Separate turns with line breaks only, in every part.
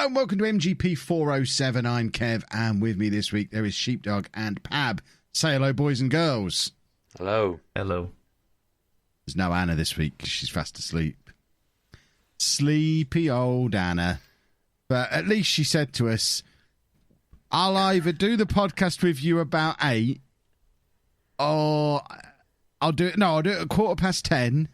Hello and welcome to MGP407. I'm Kev, and with me this week there is Sheepdog and Pab. Say hello, boys and girls.
Hello.
Hello.
There's no Anna this week because she's fast asleep. Sleepy old Anna. But at least she said to us, I'll either do the podcast with you about 8 or I'll do it at 10:15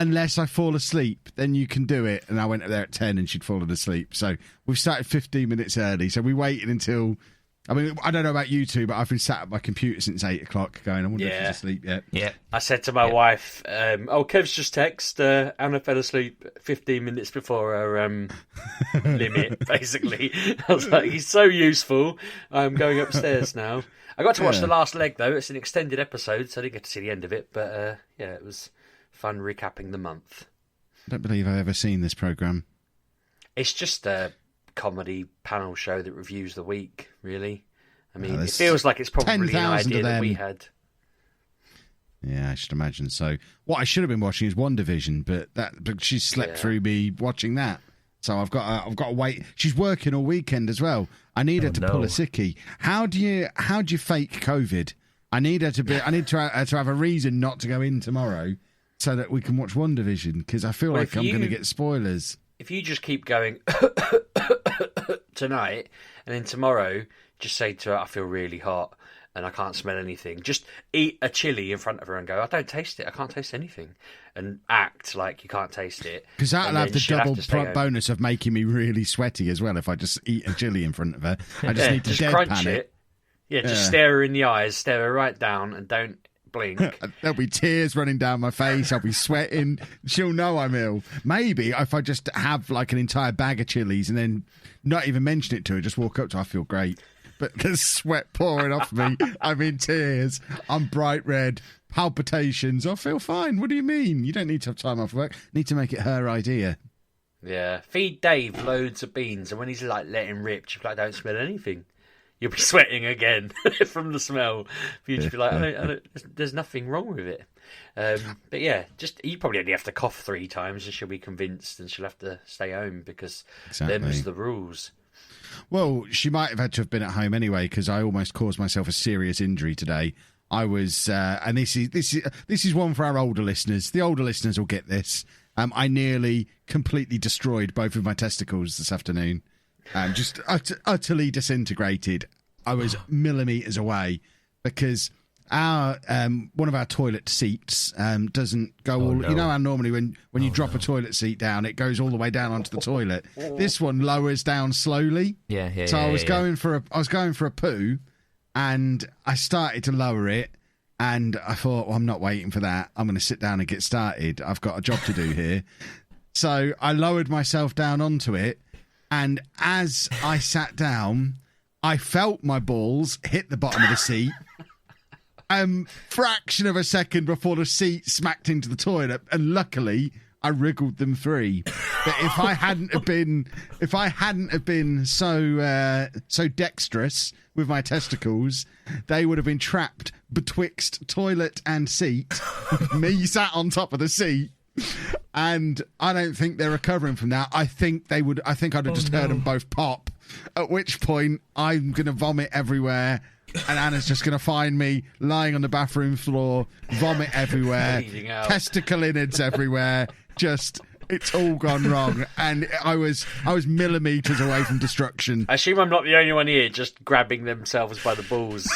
unless I fall asleep, then you can do it. And I went up there at 10 and she'd fallen asleep. So we've started 15 minutes early. So we waited until, I mean, I don't know about you two, but I've been sat at my computer since 8 o'clock going, I wonder if she's asleep yet.
Yeah.
I said to my wife, Kev's just texted, Anna fell asleep 15 minutes before her limit, basically. I was like, he's so useful. I'm going upstairs now. I got to watch the last leg, though. It's an extended episode, so I didn't get to see the end of it. But, it was fun recapping the month.
I don't believe I've ever seen this programme.
It's just a comedy panel show that reviews the week, really. I mean, it feels like it's probably an idea that we had.
Yeah, I should imagine so. What I should have been watching is One Division, but she slept through me watching that. So I've got to wait. She's working all weekend as well. I need her to pull a sickie. How do you fake COVID? I need her to have a reason not to go in tomorrow, so that we can watch One Division, because I feel like I'm going to get spoilers.
If you just keep going tonight, and then tomorrow just say to her, I feel really hot and I can't smell anything. Just eat a chili in front of her and go, I don't taste it. I can't taste anything. And act like you can't taste it.
Because that'll have the double bonus of making me really sweaty as well if I just eat a chili in front of her. I just need to deadpan it.
Yeah, just stare her in the eyes, stare her right down and don't blink.
There'll be tears running down my face. I'll be sweating. She'll know I'm ill. Maybe if I just have like an entire bag of chilies and then not even mention it to her, just walk up to her, I feel great. But there's sweat pouring off me. I'm in tears. I'm bright red. Palpitations. I feel fine. What do you mean? You don't need to have time off work. Need to make it her idea.
Yeah. Feed Dave loads of beans, and when he's like letting rip, just like, don't smell anything. You'll be sweating again from the smell. You just be like, there's nothing wrong with it. But yeah, you probably only have to cough 3 times and she'll be convinced and she'll have to stay home because them's the rules.
Well, she might have had to have been at home anyway because I almost caused myself a serious injury today. I was, and this is one for our older listeners. The older listeners will get this. I nearly completely destroyed both of my testicles this afternoon. Just utterly disintegrated. I was millimetres away because our one of our toilet seats doesn't go all. No. You know how normally when you drop a toilet seat down, it goes all the way down onto the toilet. This one lowers down slowly.
Yeah.
So I was going for a poo, and I started to lower it, and I thought, well, I'm not waiting for that. I'm going to sit down and get started. I've got a job to do here. So I lowered myself down onto it. And as I sat down, I felt my balls hit the bottom of the seat. Fraction of a second before the seat smacked into the toilet, and luckily I wriggled them free. But if I hadn't have been so dexterous with my testicles, they would have been trapped betwixt toilet and seat. Me sat on top of the seat. And I don't think they're recovering from that. I think I'd have just heard them both pop. At which point, I'm going to vomit everywhere. And Anna's just going to find me lying on the bathroom floor, vomit everywhere, testicle innards everywhere. Just, it's all gone wrong. And I was millimetres away from destruction.
I assume I'm not the only one here just grabbing themselves by the balls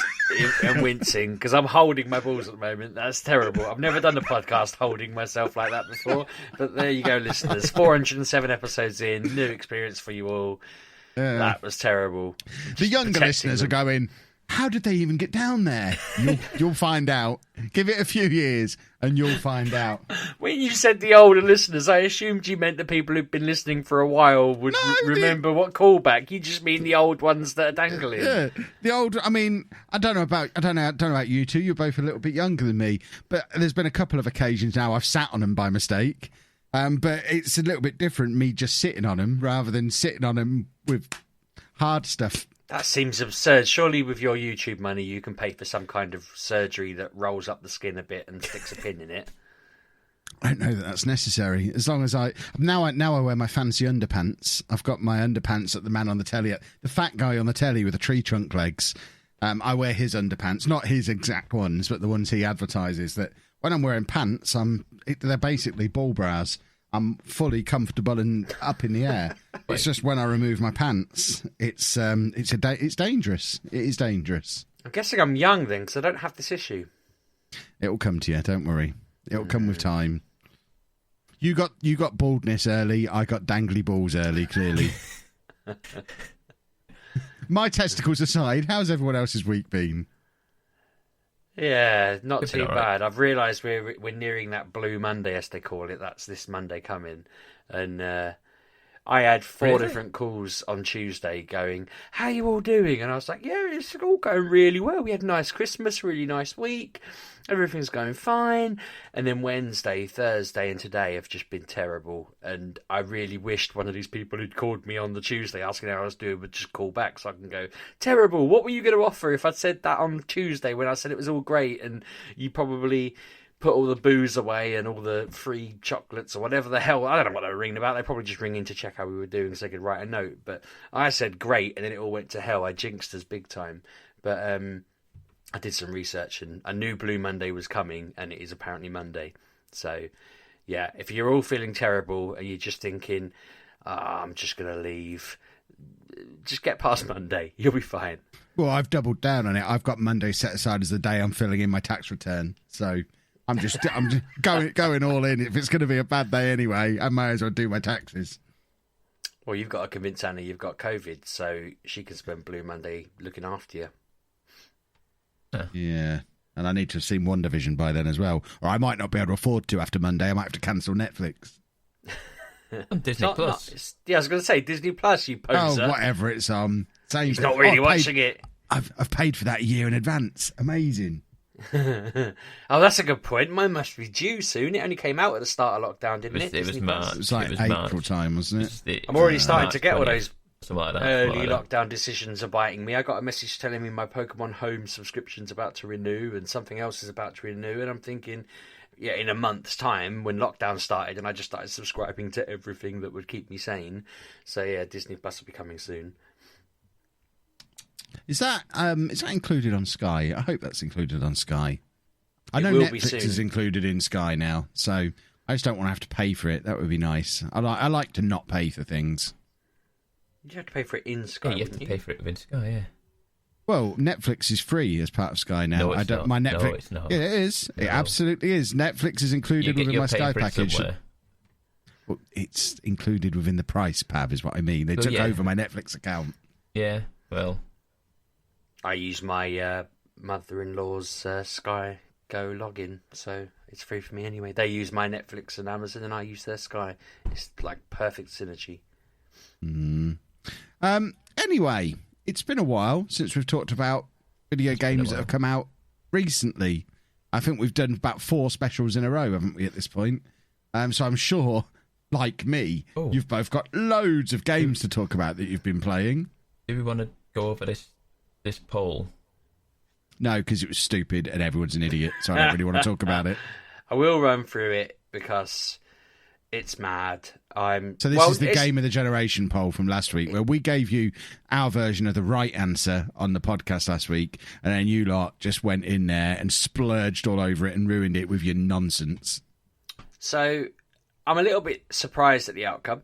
and wincing, because I'm holding my balls at the moment. That's terrible. I've never done a podcast holding myself like that before. But there you go, listeners. 407 episodes in, new experience for you all. That was terrible.
The younger listeners are going, how did they even get down there? You'll find out. Give it a few years and you'll find out.
When you said the older listeners, I assumed you meant the people who've been listening for a while would remember what callback. You just mean the old ones that are dangling. Yeah,
the old. I mean, I don't know about you two. You're both a little bit younger than me, but there's been a couple of occasions now I've sat on them by mistake. But it's a little bit different. Me just sitting on them rather than sitting on them with hard stuff.
That seems absurd. Surely with your YouTube money, you can pay for some kind of surgery that rolls up the skin a bit and sticks a pin in it.
I don't know that that's necessary. As long as I wear my fancy underpants. I've got my underpants that the man on the telly, the fat guy on the telly with the tree trunk legs. I wear his underpants, not his exact ones, but the ones he advertises. That when I'm wearing pants, they're basically ball bras. I'm fully comfortable and up in the air. It's just when I remove my pants, it's dangerous. It is dangerous.
I'm guessing I'm young then, because I don't have this issue.
It will come to you. Don't worry. It will come with time. You got baldness early. I got dangly balls early. Clearly. My testicles aside, how's everyone else's week been?
Yeah, not
It's
too
been all
bad. I've realised we're nearing that Blue Monday, as they call it. That's this Monday coming, and I had four different calls on Tuesday going, "How you all doing?" And I was like, "Yeah, it's all going really well. We had a nice Christmas, really nice week. Everything's going fine." And then Wednesday, Thursday, and today have just been terrible. And I really wished one of these people who'd called me on the Tuesday asking how I was doing would just call back so I can go, "Terrible. What were you going to offer if I'd said that on Tuesday when I said it was all great and you probably put all the booze away and all the free chocolates or whatever the hell." I don't know what they were ringing about. They probably just ringing to check how we were doing so they could write a note. But I said great, and then it all went to hell. I jinxed us big time. But I did some research, and I knew Blue Monday was coming, and it is apparently Monday. So, yeah, if you're all feeling terrible and you're just thinking, I'm just going to leave, just get past Monday. You'll be fine.
Well, I've doubled down on it. I've got Monday set aside as the day I'm filling in my tax return. So I'm just going all in. If it's going to be a bad day anyway, I might as well do my taxes.
Well, you've got to convince Anna you've got COVID so she can spend Blue Monday looking after you.
Yeah, and I need to have seen WandaVision by then as well. Or I might not be able to afford to after Monday. I might have to cancel Netflix.
And Disney Plus.
I was going to say Disney Plus, you poser.
Oh, whatever it's on.
He's not really watching it.
I've paid for that a year in advance. Amazing.
Oh, that's a good point. Mine must be due soon. It only came out at the start of lockdown, didn't it?
It was March.
It was like April time, wasn't it?
I'm already starting to get all those
like that,
early lockdown decisions are biting me. I got a message telling me my Pokemon Home subscription's about to renew and something else is about to renew, and I'm thinking, yeah, in a month's time when lockdown started, and I just started subscribing to everything that would keep me sane. So yeah, Disney Plus will be coming soon.
Is that included on Sky? I hope that's included on Sky. I know Netflix is included in Sky now, so I just don't want to have to pay for it. That would be nice. I like to not pay for things.
You have to pay for it in Sky.
Yeah, you have to pay for it within Sky, yeah.
Well, Netflix is free as part of Sky now.
No, it's not.
My Netflix.
No, it's not.
Yeah, it is.
No.
It absolutely is. Netflix is included within my Sky package. Well, it's included within the price, Pav, is what I mean. They took over my Netflix account.
Yeah, well,
I use my mother-in-law's Sky Go login, so it's free for me anyway. They use my Netflix and Amazon, and I use their Sky. It's like perfect synergy.
Anyway, it's been a while since we've talked about video games that have come out recently. I think we've done about 4 specials in a row, haven't we, at this point? So I'm sure, like me, you've both got loads of games to talk about that you've been playing.
Do we want to go over this poll?
No, because it was stupid and everyone's an idiot, so I don't really want to talk about it.
I will run through it because it's mad.
So this is the Game of the Generation poll from last week, where we gave you our version of the right answer on the podcast last week, and then you lot just went in there and splurged all over it and ruined it with your nonsense.
So I'm a little bit surprised at the outcome.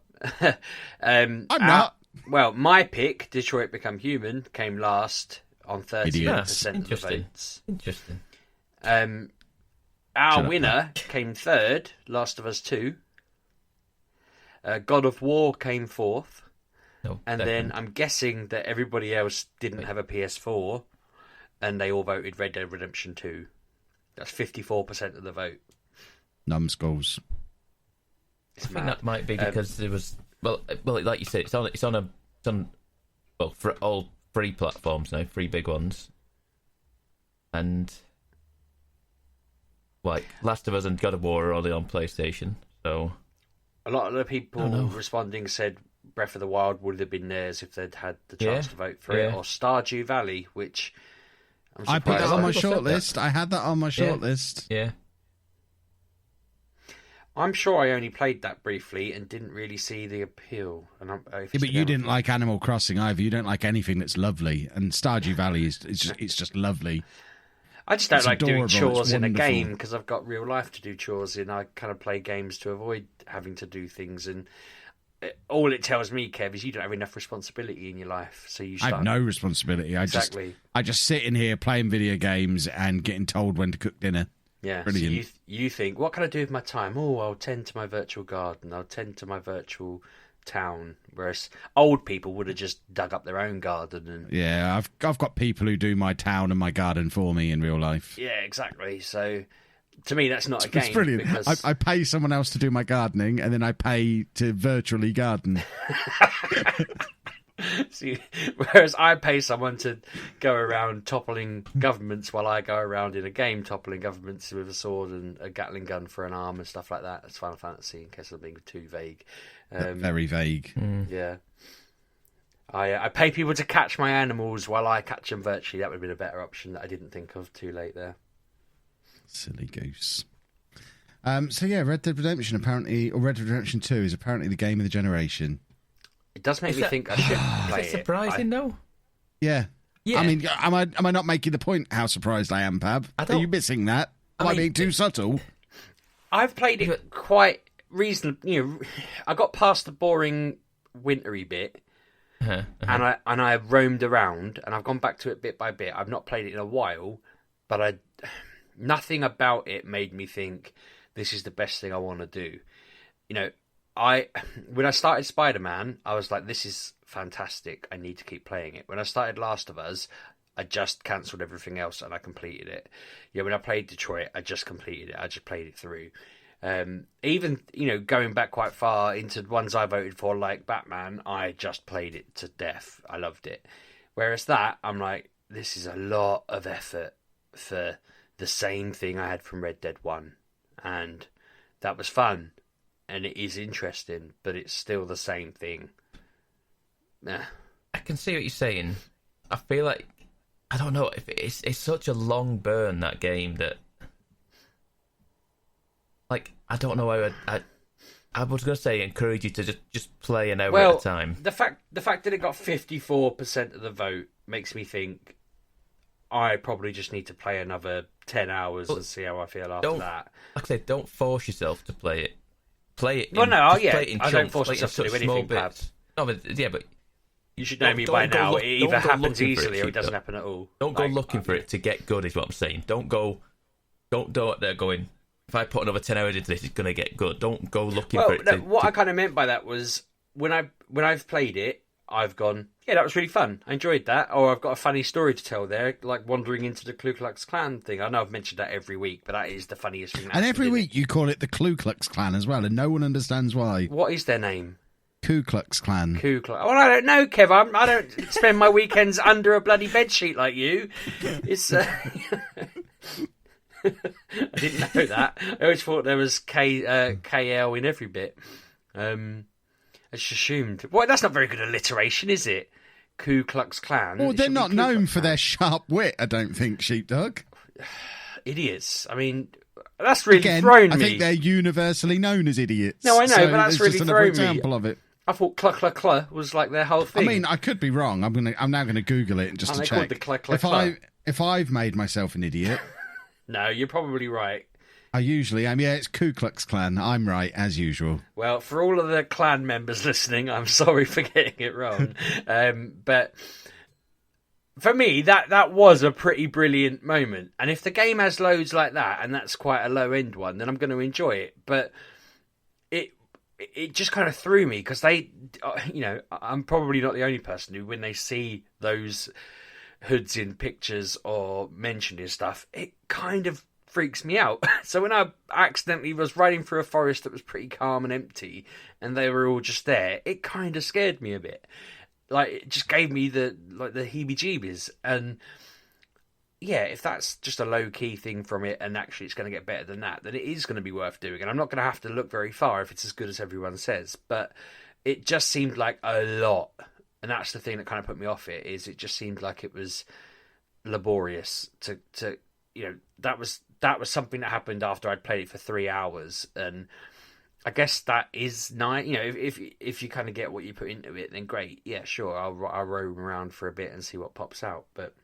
I'm not.
Well, my pick, Detroit Become Human, came last on 30% of the votes.
Interesting.
Our winner came third, Last of Us 2. God of War came fourth. Then I'm guessing that everybody else didn't have a PS4 and they all voted Red Dead Redemption 2. That's 54% of the vote.
Numbskulls.
I think that might be because there was well, like you said, it's on for all 3 platforms now, 3 big ones, and like Last of Us and God of War are only on PlayStation, so.
A lot of the people responding said Breath of the Wild would have been theirs if they'd had the chance to vote for it, or Stardew Valley, which
I put that on my shortlist. I had that on my shortlist.
Yeah.
I'm sure I only played that briefly and didn't really see the appeal. And
yeah, but you didn't like Animal Crossing either. You don't like anything that's lovely, and Stardew Valley it's just lovely.
I just don't
It's
like doing
adorable,
chores
it's
in a
wonderful.
game because I've got real life to do chores in. I kind of play games to avoid having to do things, and all it tells me, Kev, is you don't have enough responsibility in your life. So you
I
start...
have no responsibility.
Exactly.
I just sit in here playing video games and getting told when to cook dinner.
Yeah,
brilliant.
So you think, what can I do with my time? Oh, I'll tend to my virtual garden. I'll tend to my virtual town. Whereas old people would have just dug up their own garden. And
Yeah, I've got people who do my town and my garden for me in real life.
yeah, exactly. So to me, that's not a game.
It's brilliant.
Because...
I pay someone else to do my gardening, and then I pay to virtually garden.
See, whereas I pay someone to go around toppling governments while I go around in a game toppling governments with a sword and a Gatling gun for an arm and stuff like that. That's Final Fantasy, in case I'm being too vague.
Very vague.
Yeah. I pay people to catch my animals while I catch them virtually. That would have been a better option that I didn't think of too late there.
Silly goose. So yeah, Red Dead Redemption apparently, or Red Dead Redemption 2 is apparently the game of the generation.
It does make me think I should play it.
Is it surprising, though?
Yeah.
Yeah.
I mean, am I not making the point how surprised I am, Pab? Are you missing that? Am I being too subtle?
I've played it quite reasonably. You know, I got past the boring wintry bit, and I roamed around, and I've gone back to it bit by bit. I've not played it in a while, but nothing about it made me think this is the best thing I want to do. You know, when I started Spider-Man, I was like, this is fantastic. I need to keep playing it. When I started Last of Us, I just cancelled everything else and I completed it. Yeah, when I played Detroit, I just completed it. I just played it through. Even, you know, going back quite far into ones I voted for, like Batman, I just played it to death. I loved it. Whereas that, I'm like, this is a lot of effort for the same thing I had from Red Dead 1. And that was fun. And it is interesting, but it's still the same thing.
I can see what you're saying. I feel like, I don't know, if it's such a long burn, that game, that, like, I don't know how I was going to say encourage you to just play an hour at a time.
The fact that it got 54% of the vote makes me think I probably just need to play another 10 hours and see how I feel after that.
Like I said, don't force yourself to play it. Play it.
Well, no, yeah,
play it in
I
chunks,
don't force myself to do anything, Pab.
No, but yeah, but
you should know me by now. It either happens easily or it doesn't happen at all.
Don't go looking for it to get good, is what I'm saying. Don't there going, if I put another 10 hours into this, it's going to get good. Don't go looking for it.
What I kind of meant by that was when I've played it, I've gone, yeah, that was really fun. I enjoyed that. Or I've got a funny story to tell there, like wandering into the Ku Klux Klan thing. I know I've mentioned that every week, but that is the funniest thing.
And every week you call it the Ku Klux Klan as well, and no one understands why.
What is their name?
Ku Klux Klan.
Ku Klux. Well, I don't know, Kev. I don't spend my weekends under a bloody bedsheet like you. It's. I didn't know that. I always thought there was KL in every bit. I just assumed. Well, that's not very good alliteration, is it? Ku Klux Klan.
Well, they're not known for their sharp wit, I don't think, Sheepdog.
Idiots. I mean, that's really
Again,
thrown me.
I think they're universally known as idiots.
No, I know,
so
but that's really
just
thrown me.
example of it.
I thought cluck cluck cluck was like their whole thing.
I mean, I could be wrong. I'm now going to Google it just to check.
The cluck cluck cluck.
If I've made myself an idiot,
no, you're probably right.
I usually am. Yeah, it's Ku Klux Klan. I'm right, as usual.
Well, for all of the Klan members listening, I'm sorry for getting it wrong. But for me, that was a pretty brilliant moment. And if the game has loads like that, and that's quite a low-end one, then I'm going to enjoy it. But it just kind of threw me, because they, you know, I'm probably not the only person who, when they see those hoods in pictures or mentioned in stuff, it kind of freaks me out. So when I accidentally was riding through a forest that was pretty calm and empty, and they were all just there, it kind of scared me a bit. Like, it just gave me the heebie-jeebies. And yeah, if that's just a low-key thing from it, and actually it's going to get better than that, then it is going to be worth doing. And I'm not going to have to look very far if it's as good as everyone says. But it just seemed like a lot. And that's the thing that kind of put me off it, is it just seemed like it was laborious to you know, that was something that happened after I'd played it for 3 hours, and I guess that is nice. You know, if you kind of get what you put into it, then great. Yeah, sure. I'll roam around for a bit and see what pops out. But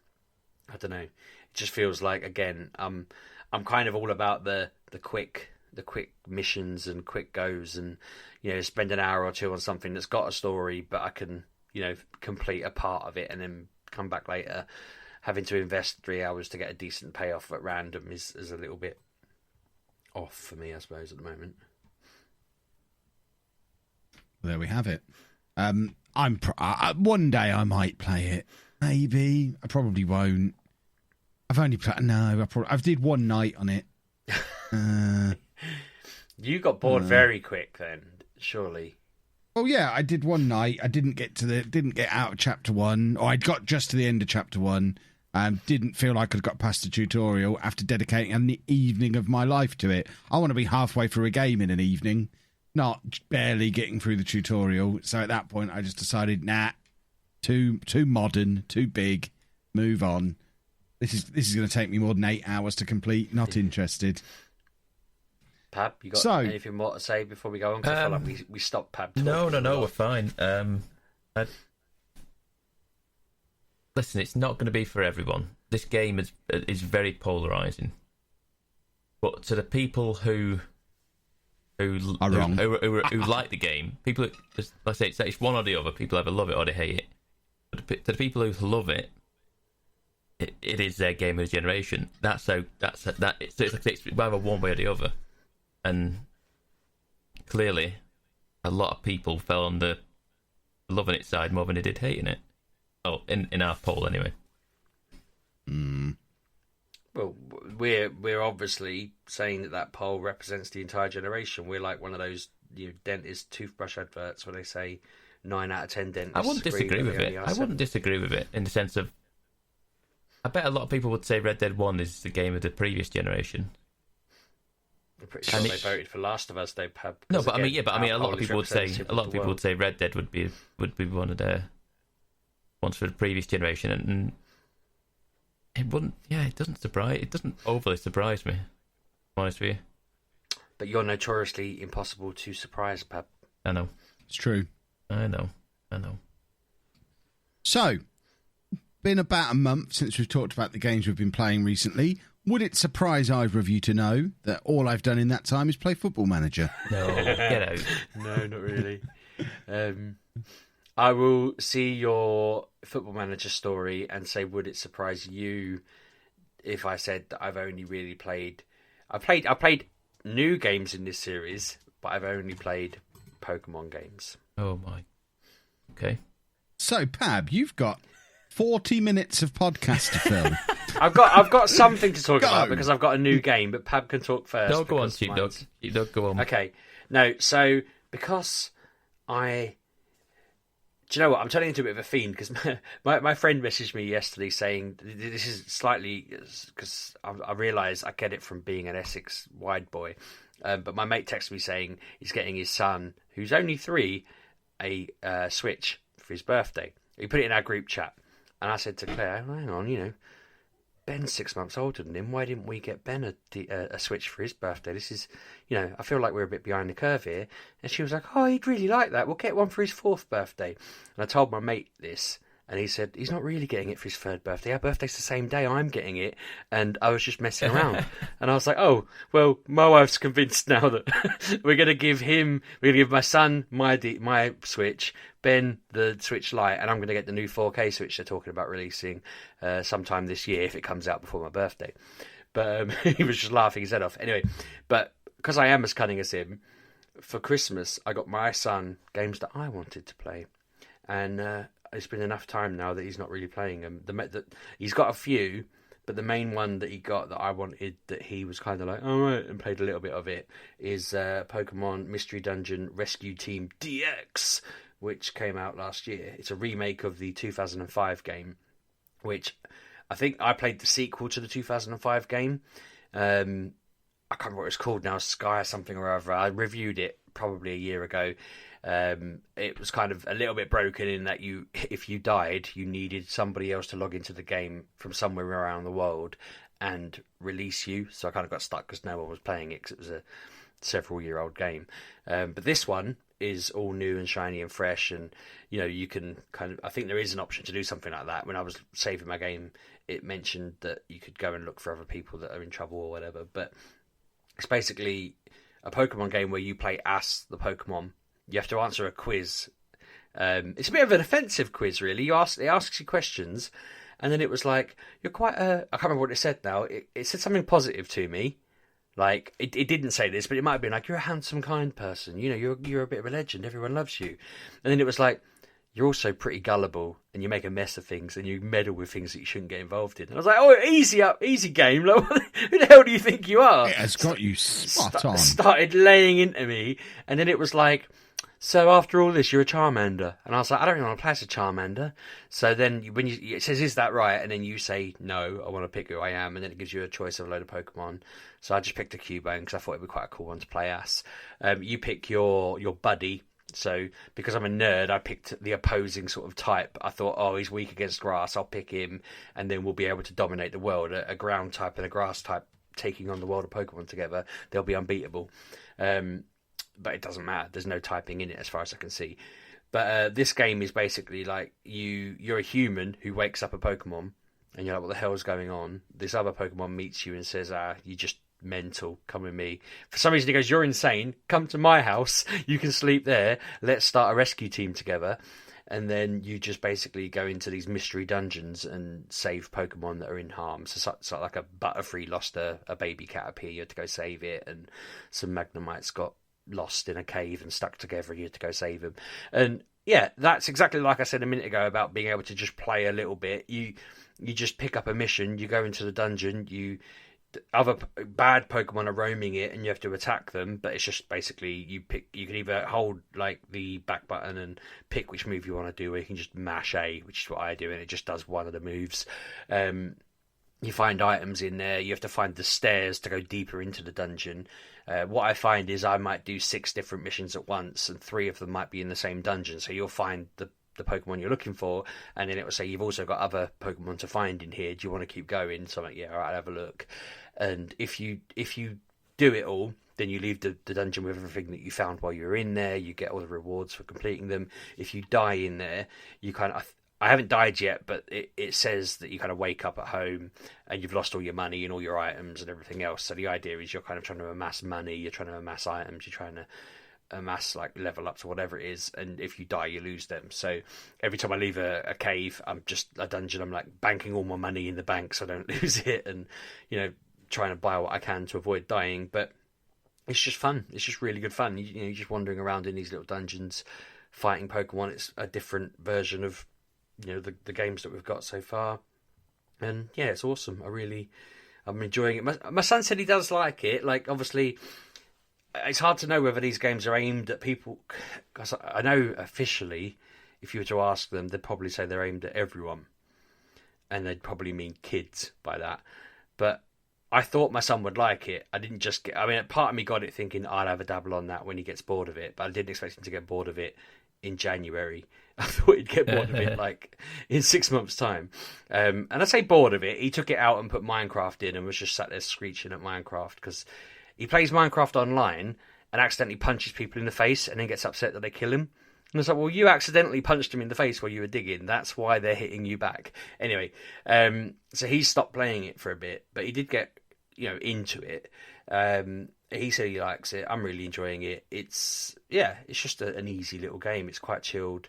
I don't know. It just feels like, again, I'm kind of all about the quick missions and quick goes, and spend an hour or two on something that's got a story, but I can complete a part of it and then come back later. Having to invest 3 hours to get a decent payoff at random is a little bit off for me, I suppose, at the moment.
There we have it. One day I might play it. Maybe. I probably won't. I've only played... No, I did one night on it.
You got bored very quick then, surely.
Well, yeah, I did one night. I didn't get out of chapter 1, or I'd got just to the end of chapter 1. Didn't feel like I'd got past the tutorial after dedicating an evening of my life to it. I want to be halfway through a game in an evening, not barely getting through the tutorial. So at that point, I just decided, nah, too modern, too big, move on. This is going to take me more than 8 hours to complete. Not interested.
Pab, you got anything more to say before we go on? 'Cause I feel like we stopped Pab talking.
No, we're fine. Listen, it's not going to be for everyone. This game is very polarising. But to the people who are wrong, who like the game, people, like I say, it's one or the other. People either love it or they hate it. But to the people who love it, it is their game of the generation. It's either one way or the other. And clearly, a lot of people fell on the loving it side more than they did hating it. Oh, in our poll anyway.
Well, we're obviously saying that poll represents the entire generation. We're like one of those dentist toothbrush adverts where they say 9 out of 10 dentists.
I wouldn't disagree with it. I wouldn't disagree with it in the sense of, I bet a lot of people would say Red Dead 1 is the game of the previous generation.
I'm pretty sure they voted for Last of Us. They had
no, but again, a lot of people would say Red Dead would be one of their ones for the previous generation, and it wouldn't. Yeah, it doesn't overly surprise me. I'm honest with you.
But you're notoriously impossible to surprise, Pab.
I know.
It's true.
I know.
So, been about a month since we've talked about the games we've been playing recently. Would it surprise either of you to know that all I've done in that time is play Football Manager?
No, get out.
No, not really. I will see your Football Manager story and say, would it surprise you if I said that I've only really played... I played new games in this series, but I've only played Pokémon games.
Oh my. Okay.
So, Pab, you've got 40 minutes of podcast to fill.
I've got something to talk about because I've got a new game, but Pab can talk first.
No, go on, Sheepdog. Sheepdog, go on.
Okay. No, so because do you know what? I'm turning into a bit of a fiend because my friend messaged me yesterday saying this is slightly because I realise I get it from being an Essex wide boy, but my mate texted me saying he's getting his son, who's only 3, a Switch for his birthday. He put it in our group chat, and I said to Claire, "Hang on, Ben's 6 months older than him. Why didn't we get Ben a Switch for his birthday? This is, I feel like we're a bit behind the curve here." And she was like, "Oh, he'd really like that. We'll get one for his 4th birthday." And I told my mate this, and he said, "He's not really getting it for his 3rd birthday. Our birthday's the same day. I'm getting it." And I was just messing around. And I was like, "Oh, well, my wife's convinced now that we're going to give my son my Switch, Ben the Switch Lite, and I'm going to get the new 4K Switch they're talking about releasing sometime this year if it comes out before my birthday." But he was just laughing his head off. Anyway, but because I am as cunning as him, for Christmas I got my son games that I wanted to play, and it's been enough time now that he's not really playing them. He's got a few, but the main one that he got that I wanted, that he was kind of like, all right, and played a little bit of it, is Pokemon Mystery Dungeon Rescue Team DX, which came out last year. It's a remake of the 2005 game, which I think I played the sequel to the 2005 game. I can't remember what it's called now, Sky or something or other. I reviewed it probably a year ago. It was kind of a little bit broken in that if you died, you needed somebody else to log into the game from somewhere around the world and release you. So I kind of got stuck because no one was playing it because it was several-year-old game. But this one is all new and shiny and fresh, and you can kind of, I think there is an option to do something like that. When I was saving my game, it mentioned that you could go and look for other people that are in trouble or whatever. But it's basically a Pokemon game where you play as the Pokemon. You have to answer a quiz. It's a bit of an offensive quiz, really. It asks you questions, and then it was like, you're quite I can't remember what it said now. It said something positive to me. Like, it didn't say this, but it might have been like, you're a handsome, kind person. You're a bit of a legend. Everyone loves you. And then it was like, you're also pretty gullible, and you make a mess of things, and you meddle with things that you shouldn't get involved in. And I was like, oh, easy game. Like, who the hell do you think you are?
It has got you spot on. Started
laying into me, and then it was like, so after all this, you're a Charmander. And I was like, I don't really want to play as a Charmander. So then when it says, is that right? And then you say, no, I want to pick who I am. And then it gives you a choice of a load of Pokemon. So I just picked a Cubone because I thought it would be quite a cool one to play as. You pick your buddy. So because I'm a nerd, I picked the opposing sort of type. I thought, oh, he's weak against grass. I'll pick him. And then we'll be able to dominate the world. A ground type and a grass type taking on the world of Pokemon together. They'll be unbeatable. But it doesn't matter. There's no typing in it as far as I can see. But this game is basically like you're a human who wakes up a Pokemon and you're like, what the hell is going on? This other Pokemon meets you and says, you're just mental. Come with me. For some reason he goes, you're insane. Come to my house. You can sleep there. Let's start a rescue team together. And then you just basically go into these mystery dungeons and save Pokemon that are in harm. So it's like a Butterfree lost a baby Caterpie. You had to go save it. And some Magnemites got lost in a cave and stuck together. You had to go save them. And yeah, that's exactly like I said a minute ago about being able to just play a little bit. You just pick up a mission, you go into the dungeon, other bad Pokemon are roaming it and you have to attack them, but it's just basically you can either hold like the back button and pick which move you want to do, or you can just mash A, which is what I do, and it just does one of the moves. You find items in there. You have to find the stairs to go deeper into the dungeon. What I find is I might do 6 different missions at once, and 3 of them might be in the same dungeon. So you'll find the Pokemon you're looking for, and then it will say you've also got other Pokemon to find in here. Do you want to keep going? So I'm like, yeah, all right, I'll have a look. And if you do it all, then you leave the dungeon with everything that you found while you were in there. You get all the rewards for completing them. If you die in there, you kind of... I haven't died yet, but it says that you kind of wake up at home and you've lost all your money and all your items and everything else. So the idea is you're kind of trying to amass money, you're trying to amass items, you're trying to amass like level ups or whatever it is. And if you die, you lose them. So every time I leave a cave, I'm just a dungeon, I'm like banking all my money in the bank so I don't lose it, and trying to buy what I can to avoid dying. But it's just fun. It's just really good fun. You're just wandering around in these little dungeons, fighting Pokemon. It's a different version of the games that we've got so far, and yeah, it's awesome. I'm enjoying it. My son said he does like it. Like, obviously, it's hard to know whether these games are aimed at people, because I know officially, if you were to ask them, they'd probably say they're aimed at everyone, and they'd probably mean kids by that. But I thought my son would like it. I didn't just get... I mean, part of me got it thinking I'll have a dabble on that when he gets bored of it, but I didn't expect him to get bored of it in January. I thought he'd get bored of it like in 6 months' time. And I say bored of it, he took it out and put Minecraft in and was just sat there screeching at Minecraft, because he plays Minecraft online and accidentally punches people in the face and then gets upset that they kill him. And it's like, well, you accidentally punched him in the face while you were digging. That's why they're hitting you back. Anyway, so he stopped playing it for a bit, but he did get into it. He said he likes it. I'm really enjoying it. It's just an easy little game. It's quite chilled.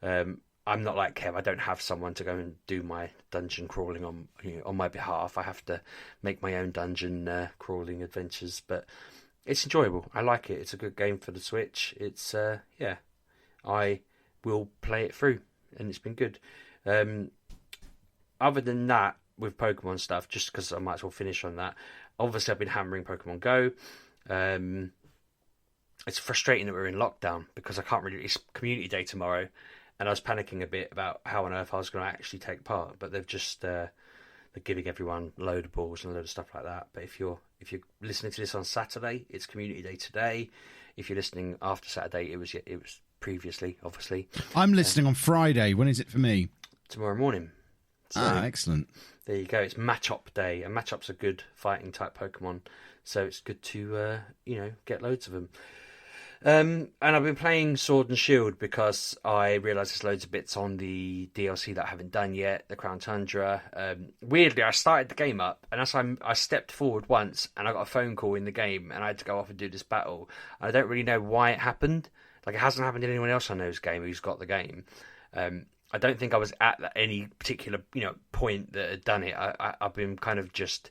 I'm not like Kev. I don't have someone to go and do my dungeon crawling on my behalf. I have to make my own dungeon crawling adventures, but it's enjoyable. I like it. It's a good game for the Switch. It's I will play it through, and it's been good. Other than that, with Pokemon stuff, just because I might as well finish on that. Obviously, I've been hammering Pokemon Go. It's frustrating that we're in lockdown because I can't really... It's community day tomorrow, and I was panicking a bit about how on earth I was going to actually take part. But they've just... they're giving everyone a load of balls and a load of stuff like that. But if you're listening to this on Saturday, it's community day today. If you're listening after Saturday, it was previously, obviously.
I'm listening on Friday. When is it for me?
Tomorrow morning. So,
excellent.
There you go. It's Matchup Day, and Matchup's a good fighting type Pokemon, so it's good to get loads of them. And I've been playing Sword and Shield because I realised there's loads of bits on the DLC that I haven't done yet, the Crown Tundra. Weirdly, I started the game up, and as I stepped forward once, and I got a phone call in the game, and I had to go off and do this battle. I don't really know why it happened. Like, it hasn't happened to anyone else I know's game who's got the game. I don't think I was at any particular point that had done it. I've been kind of just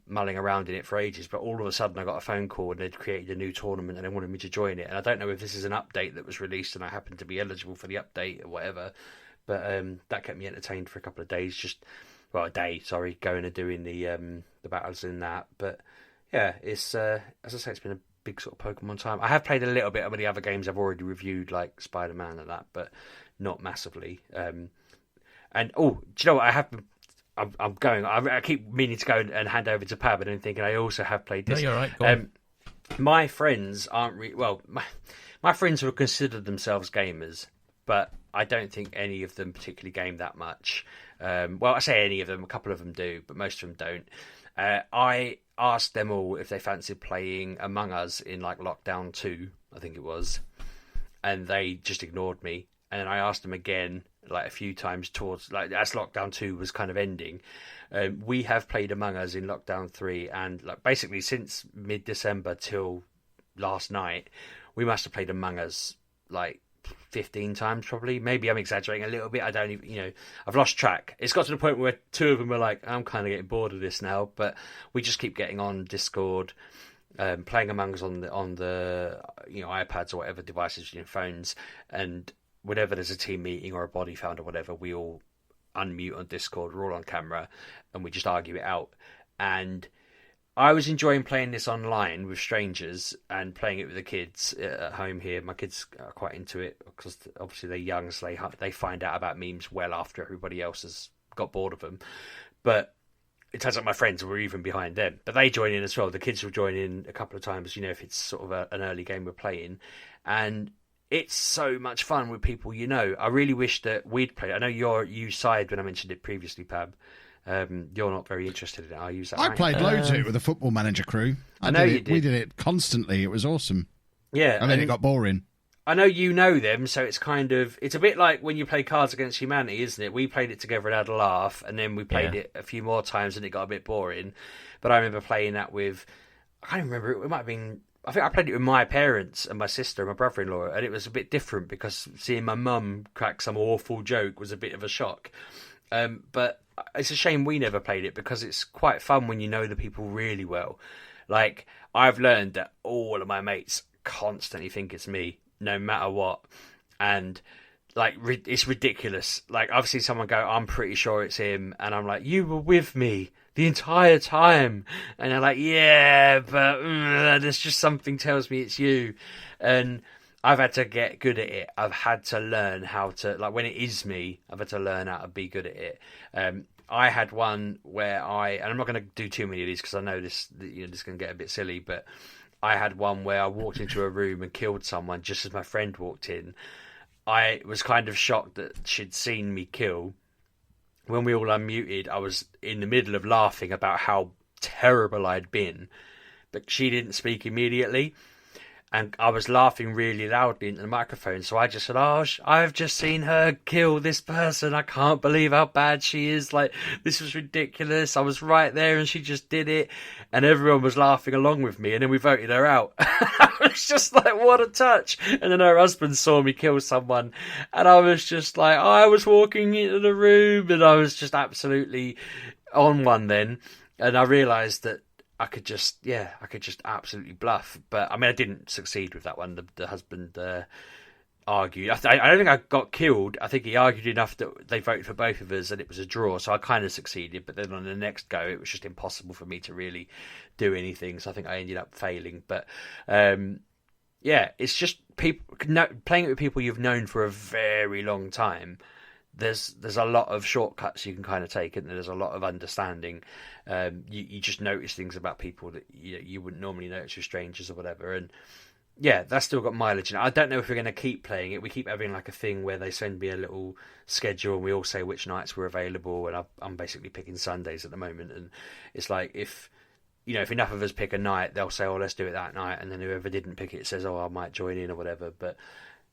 mulling around in it for ages, but all of a sudden I got a phone call and they'd created a new tournament and they wanted me to join it. And I don't know if this is an update that was released and I happened to be eligible for the update or whatever, but that kept me entertained for a couple of days. A day, going and doing the battles in that. But yeah, it's as I say, it's been a big sort of Pokemon time. I have played a little bit of the other games I've already reviewed, like Spider-Man and that, but not massively. And do you know what? I'm going. I keep meaning to go and hand over to Pab, and I'm thinking I also have played this.
No, you're right. Go on.
My friends aren't my friends who consider themselves gamers, but I don't think any of them particularly game that much. I say any of them. A couple of them do, but most of them don't. I asked them all if they fancied playing Among Us in like Lockdown 2, I think it was, and they just ignored me. And then I asked them again, like a few times towards, like as Lockdown 2 was kind of ending. We have played Among Us in Lockdown 3, and like basically since mid-December till last night, we must have played Among Us like 15 times probably. Maybe I'm exaggerating a little bit. I don't even, I've lost track. It's got to the point where two of them are like, I'm kind of getting bored of this now, but we just keep getting on Discord, playing Among Us on the iPads or whatever devices, phones, and whenever there's a team meeting or a body found or whatever, we all unmute on Discord, we're all on camera, and we just argue it out. And I was enjoying playing this online with strangers and playing it with the kids at home here. My kids are quite into it because obviously they're young, so they find out about memes well after everybody else has got bored of them. But it turns out my friends were even behind them. But they join in as well. The kids will join in a couple of times, if it's sort of an early game we're playing. And it's so much fun with people I really wish that we'd play. I know you sighed when I mentioned it previously, Pab. You're not very interested in it, are you?
I played loads of it with the Football Manager crew.
I know you did.
We did it constantly. It was awesome.
Yeah.
And then it got boring.
I know you know them, so it's a bit like when you play Cards Against Humanity, isn't it? We played it together and had a laugh, and then we played it a few more times and it got a bit boring. But I remember playing that with, I can't remember, it might have been, I think I played it with my parents and my sister and my brother-in-law, and it was a bit different because seeing my mum crack some awful joke was a bit of a shock. But it's a shame we never played it because it's quite fun when you know the people really well. Like, I've learned that all of my mates constantly think it's me, no matter what. And, like, it's ridiculous. Like, I've seen someone go, I'm pretty sure it's him. And I'm like, you were with me the entire time. And they're like, yeah, but there's just something tells me it's you. And I've had to get good at it. I've had to learn how to, like, when it is me, I've had to learn how to be good at it. I had one where and I'm not going to do too many of these because I know this is going to get a bit silly, but I had one where I walked into a room and killed someone just as my friend walked in. I was kind of shocked that she'd seen me kill. When we all unmuted, I was in the middle of laughing about how terrible I'd been, but she didn't speak immediately. And I was laughing really loudly into the microphone. So I just said, I've just seen her kill this person. I can't believe how bad she is. Like, this was ridiculous. I was right there and she just did it. And everyone was laughing along with me. And then we voted her out. I was just like, what a touch. And then her husband saw me kill someone. And I was just like, I was walking into the room and I was just absolutely on one then. And I realised that I could just absolutely bluff. But I mean, I didn't succeed with that one. The husband argued. I don't think I got killed. I think he argued enough that they voted for both of us and it was a draw. So I kind of succeeded. But then on the next go, it was just impossible for me to really do anything. So I think I ended up failing. But it's just people playing it with people you've known for a very long time. There's a lot of shortcuts you can kind of take, and there's a lot of understanding. You just notice things about people that you wouldn't normally notice with strangers or whatever. And yeah, that's still got mileage in it. I don't know if we're going to keep playing it. We keep having like a thing where they send me a little schedule and we all say which nights we're available, and I'm basically picking Sundays at the moment. And it's like if enough of us pick a night, they'll say, oh, let's do it that night, and then whoever didn't pick it says, oh, I might join in or whatever. But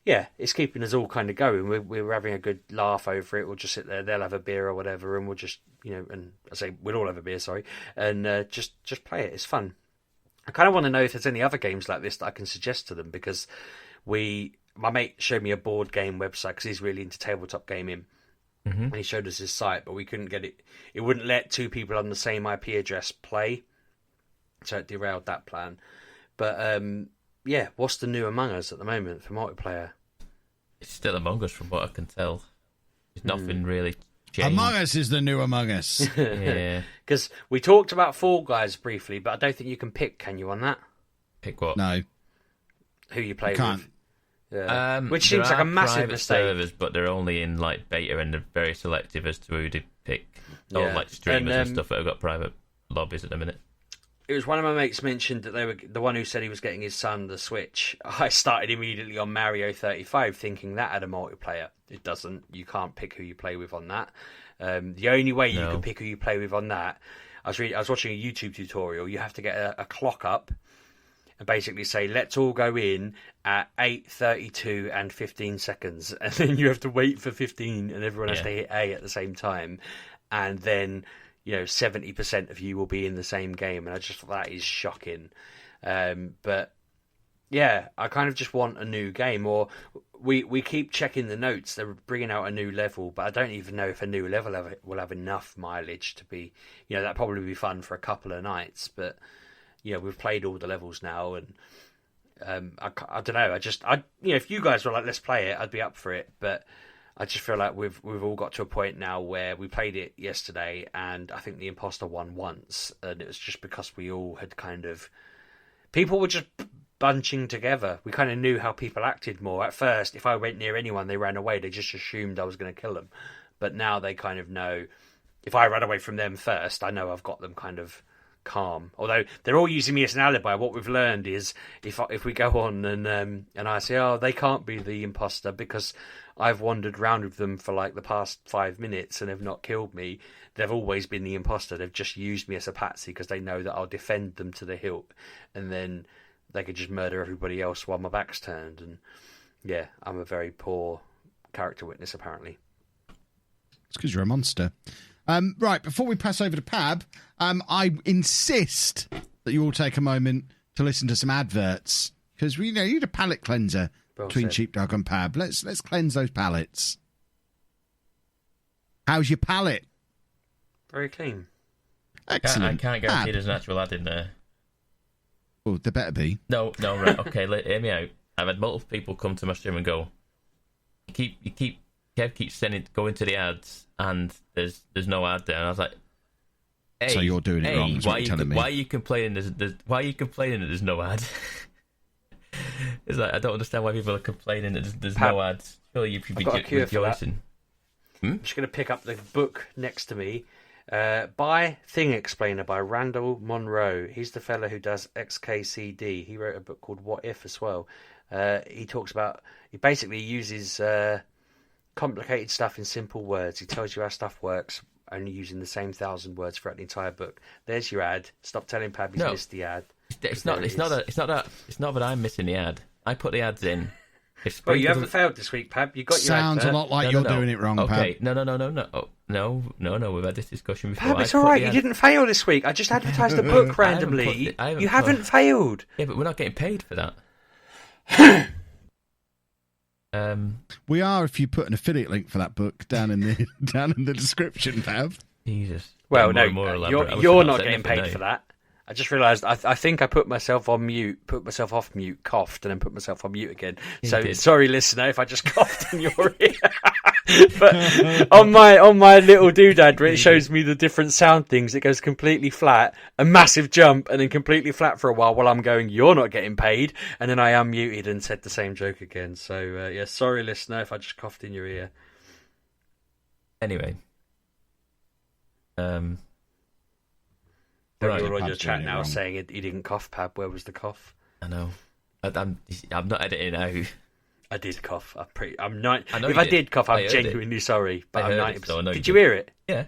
yeah, it's keeping us all kind of going. We're having a good laugh over it. We'll just sit there, they'll have a beer or whatever, and we'll just, and I say we'll all have a beer, sorry, and just play it. It's fun. I kind of want to know if there's any other games like this that I can suggest to them, because my mate showed me a board game website because he's really into tabletop gaming, and he showed us his site, but we couldn't get it. It wouldn't let two people on the same IP address play, so it derailed that plan. But yeah, what's the new Among Us at the moment for multiplayer?
It's still Among Us from what I can tell. There's nothing really changed.
Among Us is the new Among Us.
Yeah.
Because we talked about Fall Guys briefly, but I don't think you can pick, can you, on that?
Pick what?
No.
Who you play
Can't.
with. Yeah. Which
there
seems like a
are
massive
private
mistake.
servers, but they're only in like beta and they're very selective as to who they pick. Or
Yeah.
like streamers and
And,
stuff that have got private lobbies at the minute.
It was one of my mates mentioned that they were the one who said he was getting his son the Switch. I started immediately on Mario 35 thinking that had a multiplayer. It doesn't. You can't pick who you play with on that. The only way you can pick who you play with on that, I was watching a YouTube tutorial. You have to get a clock up and basically say, let's all go in at 8:32 and 15 seconds. And then you have to wait for 15 and everyone has to hit A at the same time. And then 70% of you will be in the same game, and I just thought that is shocking. But yeah, I kind of just want a new game, or we keep checking the notes. They're bringing out a new level, but I don't even know if a new level will have enough mileage to be, that'd probably be fun for a couple of nights. But we've played all the levels now, and I don't know. If you guys were like, let's play it, I'd be up for it, but I just feel like we've all got to a point now where we played it yesterday, and I think the imposter won once, and it was just because we all had people were just bunching together. We kind of knew how people acted more. At first, if I went near anyone, they ran away. They just assumed I was going to kill them. But now they kind of know, if I run away from them first, I know I've got them kind of calm. Although they're all using me as an alibi. What we've learned is if we go on and I say, oh, they can't be the imposter because I've wandered round with them for like the past 5 minutes and have not killed me, they've always been the imposter. They've just used me as a patsy because they know that I'll defend them to the hilt, and then they could just murder everybody else while my back's turned. And yeah, I'm a very poor character witness apparently.
It's because you're a monster. Right, before we pass over to Pab, I insist that you all take a moment to listen to some adverts, because we need a palate cleanser between Sheepdog and Pab. Let's cleanse those palates. How's your palate?
Very clean.
Excellent.
I can't guarantee there's an actual ad in there.
Well, there better be.
No, right, okay, hear me out. I've had multiple people come to my stream and go, Kev keeps going to the ads, and there's no ad there. And I was like, hey,
so you're doing it wrong, is what you're telling me.
Why are you complaining why are you complaining that there's no ad? It's like, I don't understand why people are complaining that there's no ads. Surely you should be rejoicing.
I'm just going to pick up the book next to me. By Thing Explainer by Randall Monroe. He's the fella who does XKCD. He wrote a book called What If as well. He basically uses complicated stuff in simple words. He tells you how stuff works, only using the same 1,000 words throughout the entire book. There's your ad. Stop telling Pab he's missed the ad.
It's not that I'm missing the ad. I put the ads in.
Well, you haven't failed this week, Pab. You got your
Sounds a lot like you're doing it wrong, Pab.
Okay, no. We've had this discussion before.
Pab, it's all right. You didn't fail this week. I just advertised the book randomly. You haven't failed.
Yeah, but we're not getting paid for that.
We are if you put an affiliate link for that book down in the description, Pab.
Jesus.
Well, no, you're not getting paid for that. I just realised I think I put myself off mute, coughed, and then put myself on mute again. Sorry, listener, if I just coughed in your ear. But on my little doodad where it shows me the different sound things, it goes completely flat, a massive jump, and then completely flat for a while I'm going, you're not getting paid, and then I unmuted and said the same joke again. So yeah, sorry, listener, if I just coughed in your ear.
Anyway.
You're on your chat now saying he didn't cough, Pab. Where was the cough?
I know. I'm not editing out.
I did cough. I'm not.
I know
if
you
I
did.
did cough,
I
I'm
heard
genuinely sorry. But
I
I'm
heard
90%.
it, so I know
Did
you
you
did.
hear it?
Yeah.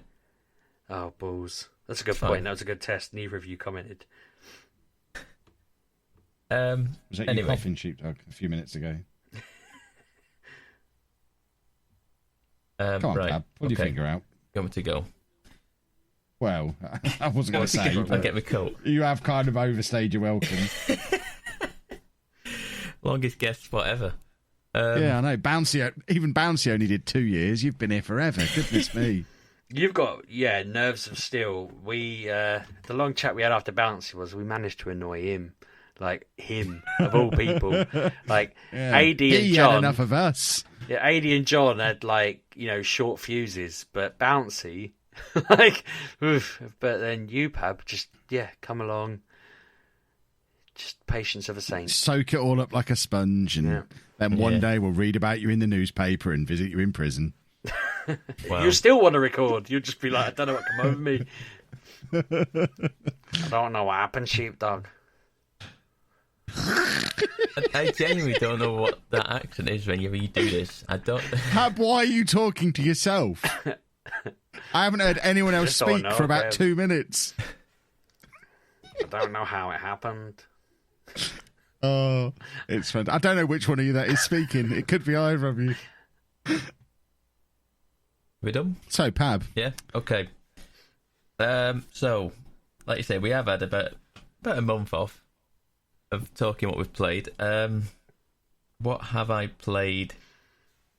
Oh, balls. That's a good
Fine.
point. That was a good test. Neither of you commented.
Was that you
Anyway.
coughing, Sheepdog, a few minutes ago? Come on,
right.
Pab. Pull your finger out.
You want me to go?
Well, I wasn't going to say.
I'll
But
get my coat.
you have kind of overstayed your welcome.
Longest guest forever.
Yeah, I know. Even Bouncy only did 2 years. You've been here forever. Goodness me.
You've got, nerves of steel. The long chat we had after Bouncy was we managed to annoy him. Like, him, of all people. Like,
Yeah.
AD and
He
John.
had enough of us.
Yeah, AD and John had, short fuses. But Bouncy, like, oof. But then you, Pab, just, come along. Just patience of a saint.
Soak it all up like a sponge, and then one day we'll read about you in the newspaper and visit you in prison.
You still want to record. You'll just be like, I don't know what come over me. I don't know what happened, Sheepdog.
I genuinely don't know what that accent is when you do this. I don't.
Pab, why are you talking to yourself? I haven't heard anyone else
Just don't
speak
know,
for about
Kev.
2 minutes.
I don't know how it happened.
Oh, it's fun. I don't know which one of you that is speaking. It could be either of you.
We done?
So, Pab.
Yeah. Okay. So, like you say, we have had about a month off of talking what we've played. What have I played?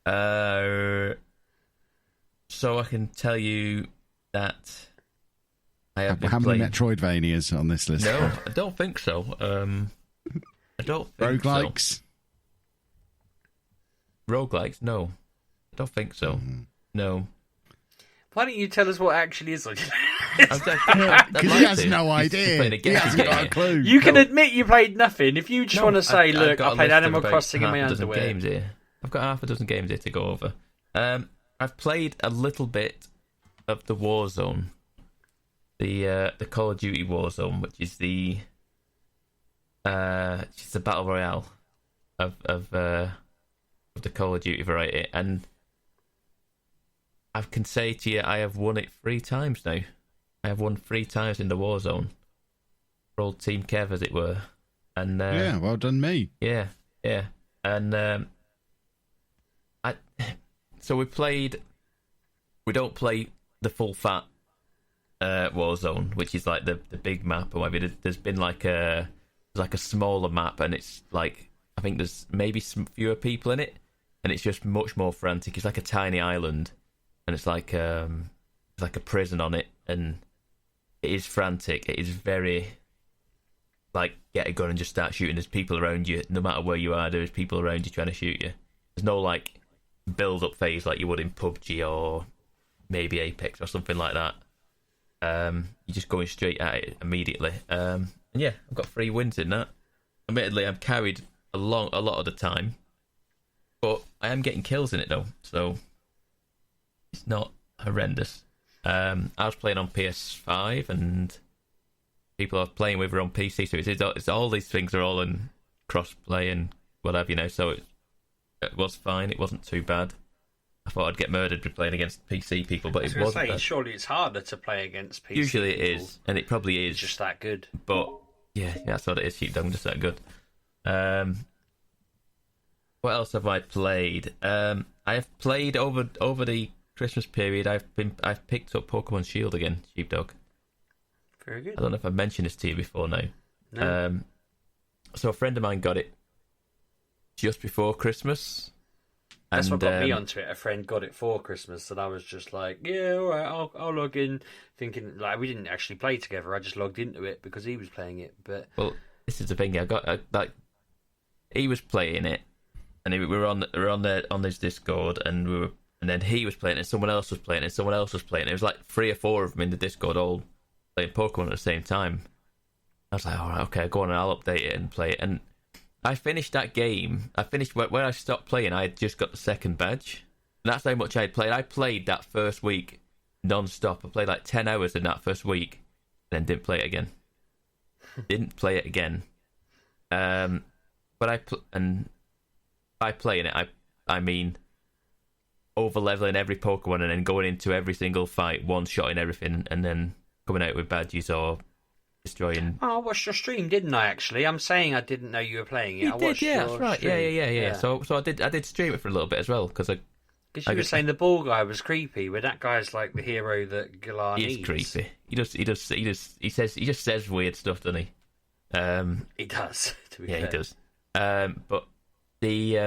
So I can tell you that I have been
How many
playing...
Metroidvanias on this list?
No, I don't think so. I don't think
Roguelikes?
so. Roguelikes? No. I don't think so. No.
Why don't you tell us what actually is on
Because he has no idea. He hasn't got a clue.
You can admit you played nothing. If you just want to say,
I've
look,
got
I
a
played
list of
Animal
about
Crossing in my
half a dozen
underwear.
games here. I've got half a dozen games here to go over. I've played a little bit of the Warzone, the Call of Duty Warzone, which is the battle royale of the Call of Duty variety, and I can say to you, I have won it 3 times now. I have won 3 times in the Warzone. For old Team Kev, as it were. And
yeah, well done, me.
Yeah. And so we don't play the full fat Warzone, which is like the big map or whatever. There's been like a smaller map, and it's like, I think there's maybe some fewer people in it, and it's just much more frantic. It's like a tiny island, and it's like a prison on it, and it is frantic. It is very like, get a gun and just start shooting. There's people around you, no matter where you are. There's people around you trying to shoot you. There's no like build up phase like you would in PUBG or maybe Apex or something like that. You're just going straight at it immediately. And yeah, I've got 3 wins in that. Admittedly, I'm carried a lot of the time, but I am getting kills in it though, so it's not horrendous. I was playing on PS5, and people I was playing with were on PC, so it's all these things are all in cross-play and whatever, so it was fine. It wasn't too bad. I thought I'd get murdered with playing against PC people, but it wasn't. Bad.
Surely it's harder to play against PC.
Usually it
people.
is, and it probably is.
It's just that good.
But yeah, that's what it is. Sheepdog, just that good. What else have I played? I have played over the Christmas period. I've picked up Pokemon Shield again, Sheepdog.
Very good.
I don't know if I've mentioned this to you before now.
No.
So a friend of mine got it just before Christmas.
That's what got me onto it. A friend got it for Christmas, and I was just like, yeah, all right, I'll log in. Thinking, like, we didn't actually play together. I just logged into it because he was playing it. But
well, this is the thing. He was playing it, and we were on his Discord, and then he was playing it, and someone else was playing it, and someone else was playing it. It was like 3 or 4 of them in the Discord all playing Pokemon at the same time. I was like, all right, okay, go on, and I'll update it and play it. And I finished that game. When I stopped playing, I had just got the 2nd badge. And that's how much I had played. I played that first week non-stop. I played like 10 hours in that first week, and then didn't play it again. and by playing it, I mean over leveling every Pokemon and then going into every single fight, one-shotting everything, and then coming out with badges or destroying.
Oh, I watched your stream, didn't I? Actually, I'm saying I didn't know you were playing it.
You did, yeah, that's right.
Stream.
Yeah. So I did stream it for a little bit as well because you
were saying the ball guy was creepy, but that guy's like the hero that Galar needs.
He's creepy. He just says weird stuff, doesn't he?
He does. To be fair.
He does. But the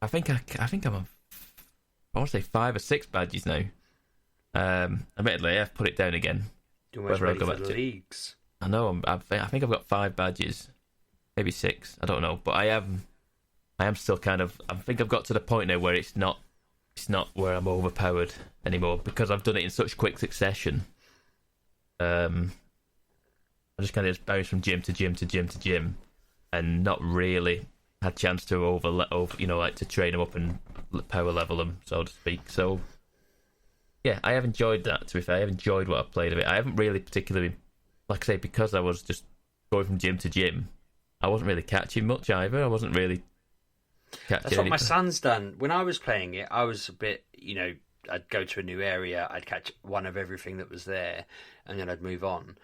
I think I'm on, I want to say 5 or 6 badges now. Admittedly, I've put it down again.
You're almost ready for the leagues.
I know. I think I've got 5 badges, maybe 6. I don't know, but I am still kind of. I think I've got to the point now where it's not where I'm overpowered anymore because I've done it in such quick succession. I just kind of bounce from gym to gym to gym to gym, and not really had chance to over like to train them up and power level them, so to speak. So yeah, I have enjoyed that. To be fair, I have enjoyed what I've played of it. I haven't really particularly, like I say, because I was just going from gym to gym, I wasn't really catching much either. I wasn't really catching.
That's what my son's done. When I was playing it, I was a bit, I'd go to a new area, I'd catch one of everything that was there, and then I'd move on.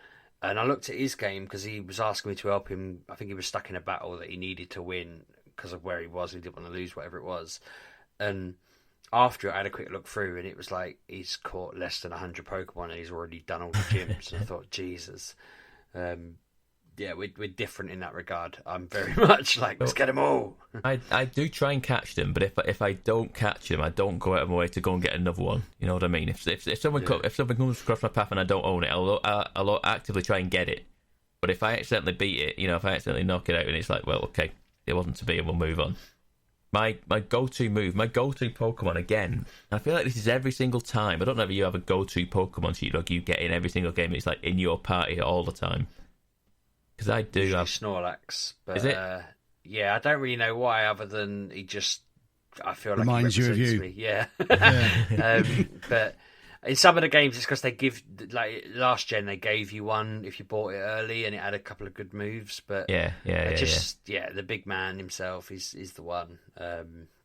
And I looked at his game because he was asking me to help him. I think he was stuck in a battle that he needed to win because of where he was. He didn't want to lose, whatever it was. And after it, I had a quick look through, and it was like he's caught less than 100 Pokemon, and he's already done all the gyms. And I thought, Jesus, yeah, we're different in that regard. I'm very much like, let's get them all.
I do try and catch them, but if I don't catch them, I don't go out of my way to go and get another one. You know what I mean? If something comes across my path and I don't own it, I'll actively try and get it. But if I accidentally beat it, if I accidentally knock it out, and it's like, well, okay, it wasn't to be, and we'll move on. My go-to move, my go-to Pokemon again. I feel like this is every single time. I don't know if you have a go-to Pokemon, Sheepdog, you get in every single game. It's like in your party all the time. Because I do have
Snorlax, but
is it?
Yeah, I don't really know why, other than I feel like
reminds
he
you of you.
me. Yeah.
Yeah.
But in some of the games, it's because they give, like last gen, they gave you one if you bought it early, and it had a couple of good moves. But the big man himself is the one.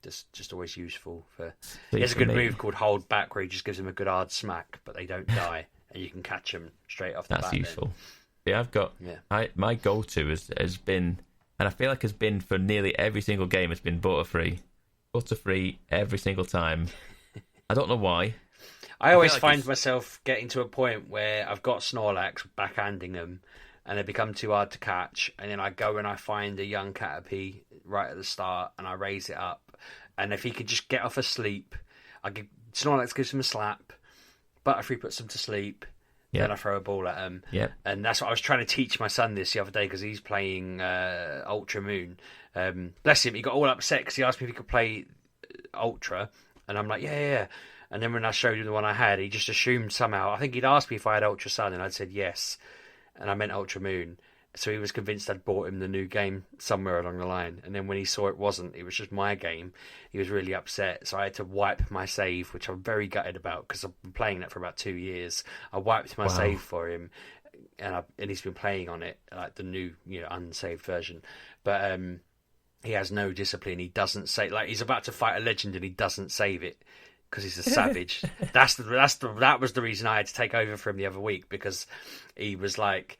Just always useful for. He has a good move called Hold Back, where he just gives them a good hard smack, but they don't die, and you can catch them straight off the bat.
That's useful. Yeah, I've got my go-to has been, and I feel like has been for nearly every single game, has been Butterfree every single time. I don't know why.
I always find myself getting to a point where I've got Snorlax backhanding them, and they become too hard to catch, and then I go and I find a young Caterpie right at the start, and I raise it up, and if he could just get off asleep, Snorlax gives him a slap, Butterfree puts him to sleep. Then I throw a ball at him.
Yep.
And that's what I was trying to teach my son this the other day, because he's playing Ultra Moon. Bless him, he got all upset because he asked me if he could play Ultra. And I'm like, yeah. And then when I showed him the one I had, he just assumed somehow. I think he'd asked me if I had Ultra Sun, and I'd said yes. And I meant Ultra Moon. So he was convinced I'd bought him the new game somewhere along the line. And then when he saw it wasn't, it was just my game, he was really upset. So I had to wipe my save, which I'm very gutted about because I've been playing that for about 2 years. I wiped my save for him, and he's been playing on it, like the new, unsaved version. But he has no discipline. He doesn't save. Like, he's about to fight a legend and he doesn't save it because he's a savage. That was the reason I had to take over for him the other week, because he was like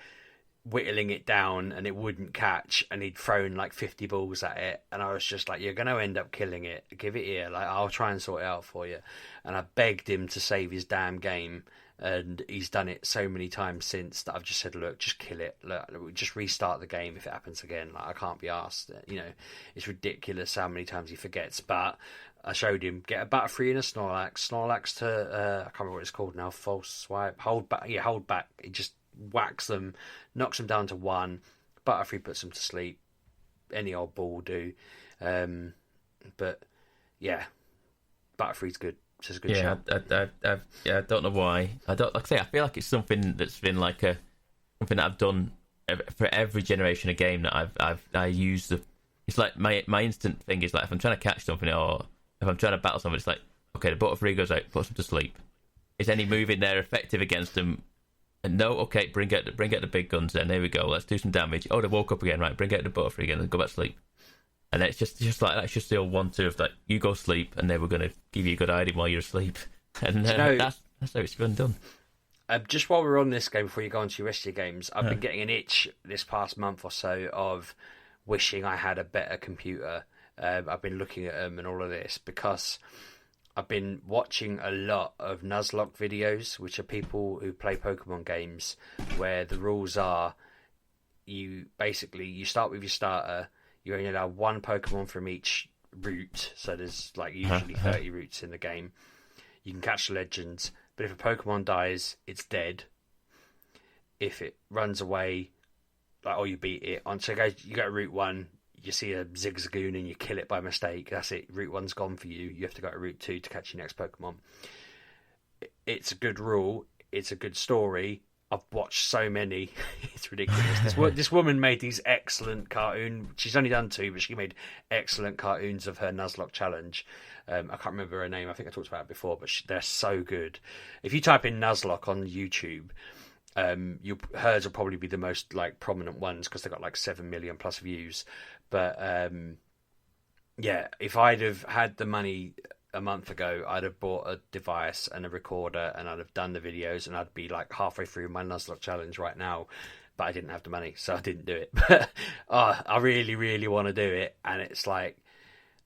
whittling it down and it wouldn't catch, and he'd thrown like 50 balls at it, and I was just like, you're going to end up killing it, give it here, like I'll try and sort it out for you. And I begged him to save his damn game, and he's done it so many times since that I've just said, look, just kill it, look, just restart the game if it happens again. Like, I can't be asked, it's ridiculous how many times he forgets. But I showed him, get a Butterfree and a Snorlax to I can't remember what it's called now, false swipe, hold back, it just whacks them, knocks them down to 1. Butterfree puts them to sleep. Any old ball will do. But yeah, Butterfree's good. It's just a good shout.
I don't know why. I feel like it's something that's been like something that I've done for every generation of game that I use it's like my instant thing is like, if I'm trying to catch something or if I'm trying to battle something, it's like, okay, the Butterfree goes out, puts them to sleep. Is any move in there effective against them? And no, okay, bring out the big guns then. There we go. Let's do some damage. Oh, they woke up again. Right, bring out the Butterfree again and go back to sleep. And it's just like that's just the old 1-2 of like you go sleep, and they were going to give you a good hiding while you're asleep, and that's how it's been done.
Just while we're on this game, before you go on to your rest of your games, I've been getting an itch this past month or so of wishing I had a better computer. I've been looking at them and all of this because I've been watching a lot of Nuzlocke videos, which are people who play Pokemon games, where the rules are you start with your starter, you only allow one Pokemon from each route, so there's like usually 30 routes in the game. You can catch the legends, but if a Pokemon dies, it's dead. If it runs away, or you beat it, so you go to Route 1, you see a Zigzagoon and you kill it by mistake, that's it, Route 1's gone for you. You have to go to Route 2 to catch your next Pokemon. It's a good rule, it's a good story. I've watched so many, it's ridiculous. This woman made these excellent cartoons. She's only done 2, but she made excellent cartoons of her Nuzlocke challenge. I can't remember her name, I think I talked about it before, but they're so good. If you type in Nuzlocke on YouTube, hers will probably be the most like prominent ones because they've got like 7 million plus views. But yeah, if I'd have had the money a month ago, I'd have bought a device and a recorder, and I'd have done the videos, and I'd be like halfway through my Nuzlocke challenge right now. But I didn't have the money, so I didn't do it. But I really, really want to do it, and it's like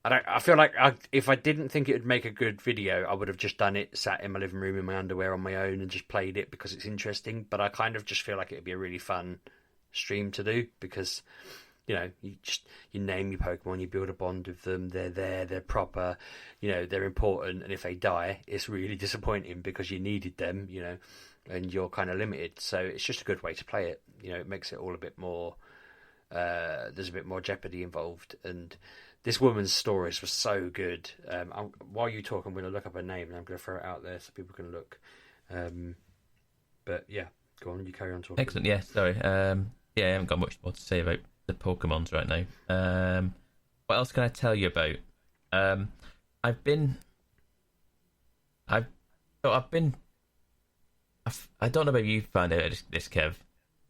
I feel like if I didn't think it would make a good video, I would have just done it, sat in my living room in my underwear on my own, and just played it because it's interesting. But I kind of just feel like it'd be a really fun stream to do because, you know, you name your Pokemon, you build a bond with them, they're there, they're proper, you know, they're important, and if they die, it's really disappointing because you needed them, you know, and you're kind of limited. So it's just a good way to play it. You know, it makes it all a bit more, there's a bit more jeopardy involved. And this woman's stories were so good. While you talk, I'm going to look up her name and I'm going to throw it out there so people can look. But yeah, go on, you carry on talking.
Excellent, yeah, sorry. Yeah, I haven't got much more to say about the Pokemons right now. What else can I tell you about? I don't know if you find out this, Kev.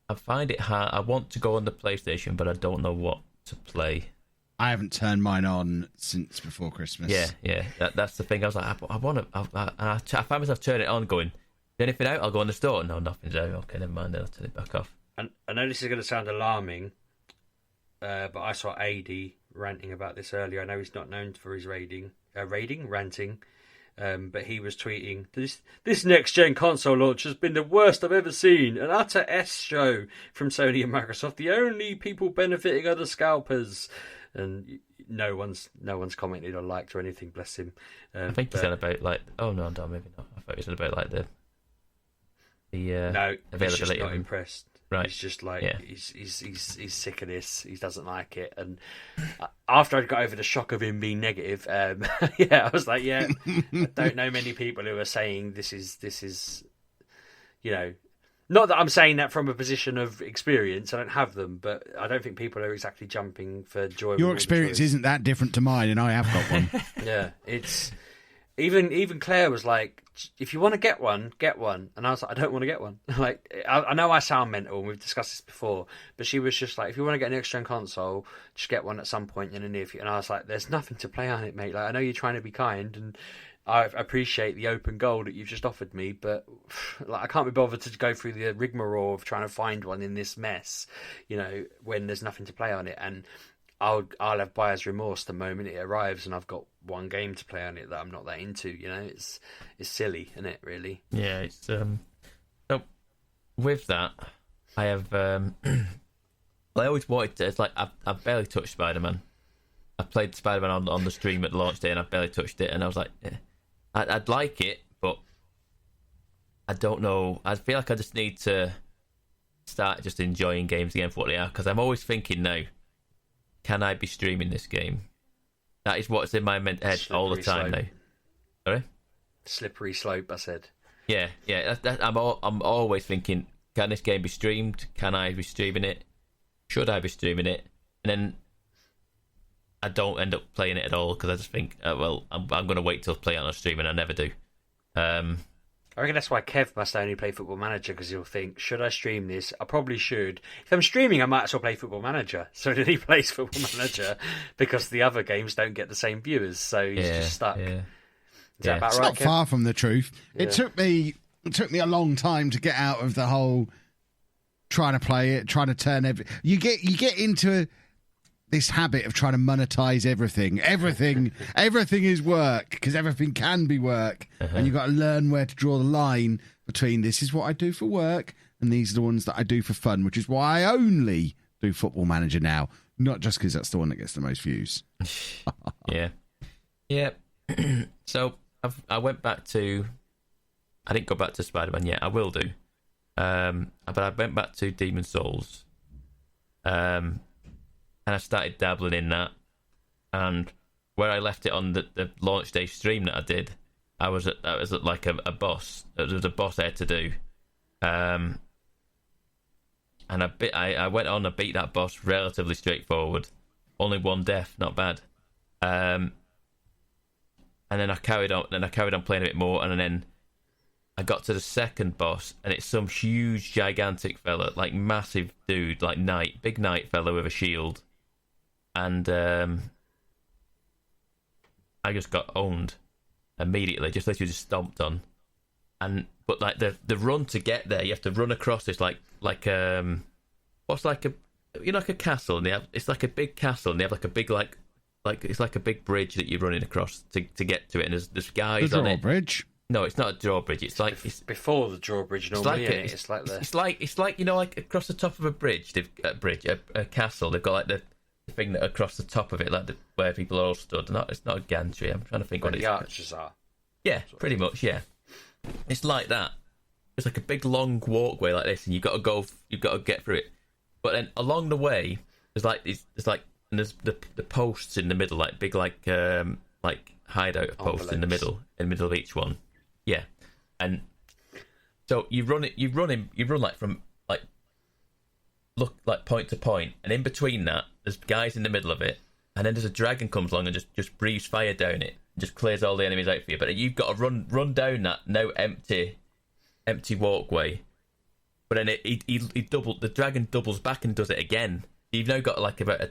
I find it hard. I want to go on the PlayStation, but I don't know what to play.
I haven't turned mine on since before Christmas.
Yeah. That's the thing. I was like, I want to. I find myself turning it on, going, "Is anything out?" I'll go on the store. No, nothing's out. Okay, never mind. Then I'll turn it back off.
And I know this is going to sound alarming, but I saw AD ranting about this earlier. I know he's not known for his ranting. But he was tweeting, this next-gen console launch has been the worst I've ever seen. An utter S-show from Sony and Microsoft. The only people benefiting are the scalpers. And no one's commented or liked or anything, bless him.
I think he said about, like... Oh, no, maybe not. I thought he said about, like, the
no,
availability.
He's just not impressed.
Right.
He's just like,
yeah.
he's sick of this. He doesn't like it. And after I'd got over the shock of him being negative, yeah, I was like, yeah, I don't know many people who are saying this is, you know, not that I'm saying that from a position of experience. I don't have them, but I don't think people are exactly jumping for joy.
Your experience isn't that different to mine, and I have got one.
Yeah, it's even Claire was like, if you want to get one, and I was like, I don't want to get one. Like, I know I sound mental, and we've discussed this before, but she was just like, if you want to get an next-gen console, just get one at some point in the near future. And I was like, there's nothing to play on it, mate. Like, I know you're trying to be kind, and I appreciate the open goal that you've just offered me, but like, I can't be bothered to go through the rigmarole of trying to find one in this mess, you know, when there's nothing to play on it. And I'll have buyer's remorse the moment it arrives and I've got one game to play on it that I'm not that into. You know, it's silly, isn't it? Really?
Yeah. It's so with that, I have. I always wanted to. It's like I've barely touched Spider-Man. I played Spider-Man on the stream at launch day, and I barely touched it. And I was like, I'd like it, but I don't know. I feel like I just need to start just enjoying games again for what they are, because I'm always thinking now, can I be streaming this game? That is what's in my head all the time now. Sorry?
Slippery slope, I said.
Yeah. I'm always thinking, can this game be streamed? Can I be streaming it? Should I be streaming it? And then I don't end up playing it at all because I just think, well, I'm going to wait till play it on a stream, and I never do.
I reckon that's why Kev must only play Football Manager, because he'll think, should I stream this? I probably should. If I'm streaming, I might as well play Football Manager. So then he plays Football Manager because the other games don't get the same viewers, so he's just stuck.
Yeah.
Is that about
It's
right,
not
Kev?
far from the truth.
Yeah.
It took me a long time to get out of the whole trying to play it, trying to turn you get into this habit of trying to monetize everything. Everything is work, because everything can be work. And you've got to learn where to draw the line between this is what I do for work and these are the ones that I do for fun, which is why I only do Football Manager now, not just because that's the one that gets the most views.
Yeah. So I went back to... I didn't go back to Spider-Man yet. I will do. But I went back to Demon's Souls. And I started dabbling in that. And where I left it on the launch day stream that I did, I was at like a boss. There was a boss I had to do. And I went on and beat that boss relatively straightforward. Only one death, not bad. And then I carried on playing a bit more, and then I got to the second boss, and it's some huge, gigantic fella, like massive dude, like big knight fella with a shield. And I just got owned immediately, literally just stomped on. But like the run to get there, you have to run across this like what's like a castle, and it's like a big castle, and they have like a big like it's like a big bridge that you're running across to get to it, and there's guys on it.
Drawbridge?
No, it's not a drawbridge. It's like it's
before the drawbridge normally. It's like like across the top of a bridge. A castle. They've got like the thing that across the top of it, like where people are all stood. It's not a gantry. I'm trying to think where
what
the archers are.
Yeah, pretty much. Yeah, it's like that. It's like a big long walkway like this, and you've got to get through it. But then along the way, there's the posts in the middle, like big like hideout posts in the middle of each one. Yeah, and so you run like from like point to point, and in between that, there's guys in the middle of it, and then there's a dragon comes along and just breathes fire down it, and just clears all the enemies out for you. But you've got to run down that now empty walkway. But then the dragon doubles back and does it again. You've now got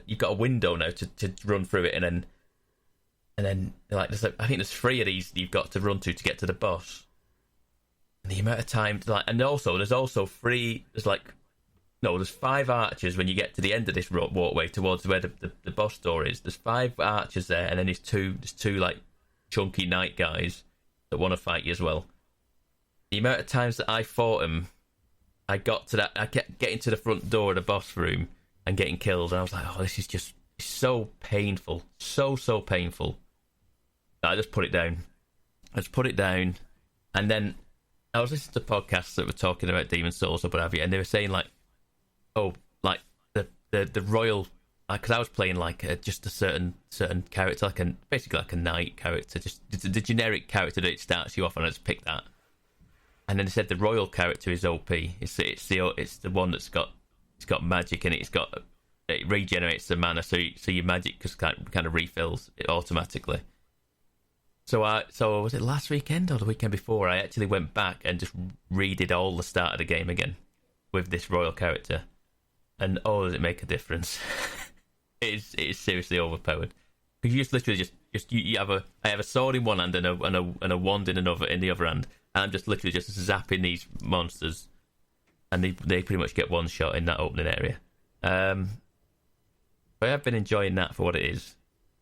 you've got a window now to run through it, and then I think there's 3 of these you've got to run to get to the boss. And the amount of time, and also there's 5 archers when you get to the end of this walkway towards where the boss door is. There's 5 archers there, and then there's two like chunky knight guys that want to fight you as well. The amount of times that I fought them, I kept getting to the front door of the boss room and getting killed, and I was like, oh, this is just so painful, so painful. I just put it down. And then I was listening to podcasts that were talking about Demon's Souls or what have you, and they were saying like, oh, like the royal, because I was playing like just a certain character, basically like a knight character, just the generic character that it starts you off on. I just picked that, and then they said the royal character is OP. It's the one that's got magic in it. It regenerates the mana, so your magic just kind of refills it automatically. So was it last weekend or the weekend before? I actually went back and just redid all the start of the game again with this royal character, and oh, does it make a difference? it is seriously overpowered, because you just literally I have a sword in one hand and a wand in the other hand, and I'm just literally just zapping these monsters, and they pretty much get one shot in that opening area. But I have been enjoying that for what it is.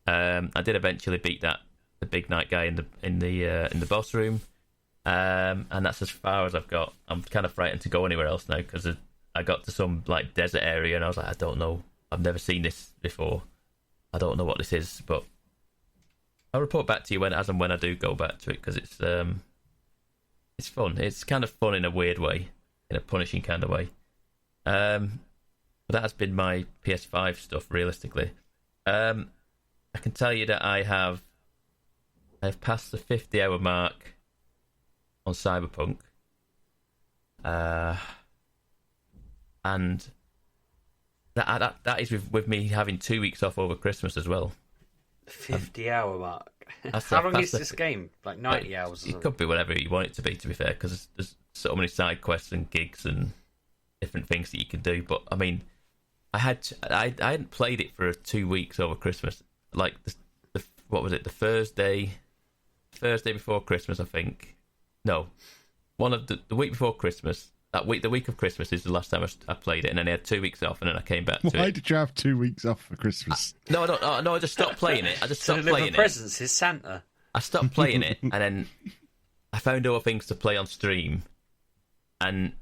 I did eventually beat the big knight guy in the boss room, and that's as far as I've got. I'm kind of frightened to go anywhere else now, because I got to some like desert area, and I was like, I don't know, I've never seen this before. I don't know what this is, but I'll report back to you when I do go back to it, because it's fun. It's kind of fun in a weird way, in a punishing kind of way. But that has been my PS5 stuff, realistically. I can tell you that I've passed the 50-hour mark on Cyberpunk. And that is with me having 2 weeks off over Christmas as well.
50-hour mark. How long is this game? Like 90 hours?
It could be whatever you want it to be fair, because there's so many side quests and gigs and different things that you can do. But I mean, I hadn't played it for 2 weeks over Christmas. Like what was it? The Thursday before Christmas, I think. No, one of the week before Christmas. The week of Christmas is the last time I played it, and then I had 2 weeks off, and then I came back to it.
Why did you have 2 weeks off for Christmas?
No, I just stopped playing it. I just stopped playing it.
Presents is Santa.
I stopped playing it, and then I found other things to play on stream, and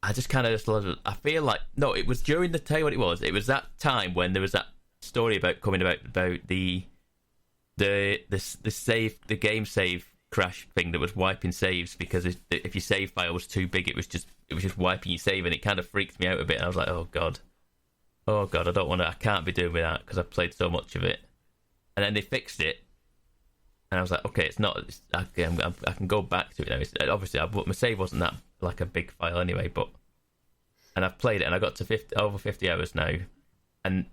I just kind of I feel like it was during tell you what it was. It was that time when there was that story about the game save crash thing that was wiping saves, because if your save file was too big, it was just wiping your save, and it kind of freaked me out a bit. And I was like, oh god, I can't be doing with that because I've played so much of it. And then they fixed it, and I was like, okay, I can go back to it now. Obviously, my save wasn't that like a big file anyway, and I've played it, and I got to over 50 hours now. And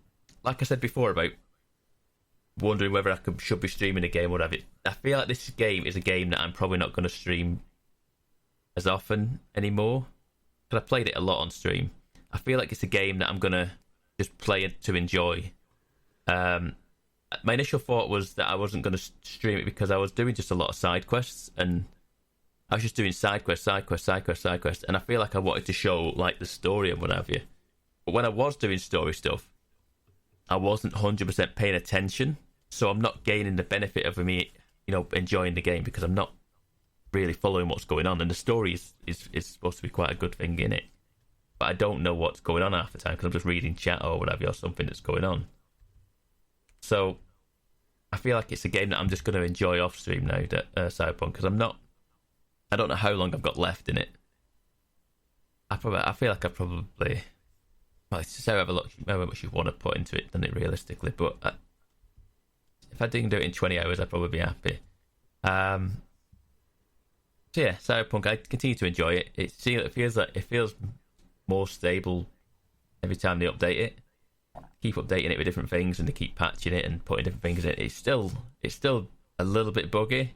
like I said before about wondering whether I should be streaming a game or whatever, I feel like this game is a game that I'm probably not going to stream as often anymore, because I played it a lot on stream. I feel like it's a game that I'm going to just play it to enjoy. My initial thought was that I wasn't going to stream it because I was doing just a lot of side quests, and I was just doing side quest, and I feel like I wanted to show like the story and what have you. But when I was doing story stuff, I wasn't 100% paying attention, so I'm not gaining the benefit of me, enjoying the game, because I'm not really following what's going on, and the story is supposed to be quite a good thing in it. But I don't know what's going on half the time because I'm just reading chat or whatever, or something that's going on. So I feel like it's a game that I'm just going to enjoy off stream now, that Cyberpunk, because I don't know how long I've got left in it. I feel like I probably, well, it's just however much you want to put into it, than it realistically. But if I didn't do it in 20 hours, I'd probably be happy. So yeah, Cyberpunk, I continue to enjoy it. It feels more stable every time they update it. Keep updating it with different things, and they keep patching it and putting different things in it. It's still a little bit buggy.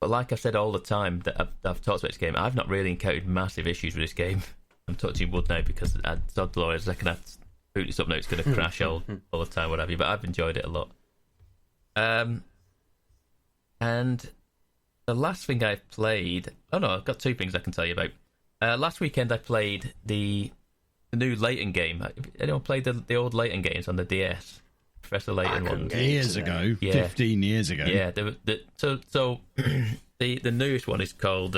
But like I've said all the time that I've talked about this game, I've not really encountered massive issues with this game. I'm touching wood now because sod lawyers, I can have to boot this up now, it's going to crash all the time, what have you. But I've enjoyed it a lot. And the last thing I've played... Oh no, I've got two things I can tell you about. Last weekend I played the new Leighton game. Anyone played the old Leighton games on the DS? Professor Leighton one.
Years ago. Yeah. 15 years ago.
Yeah. So the newest one is called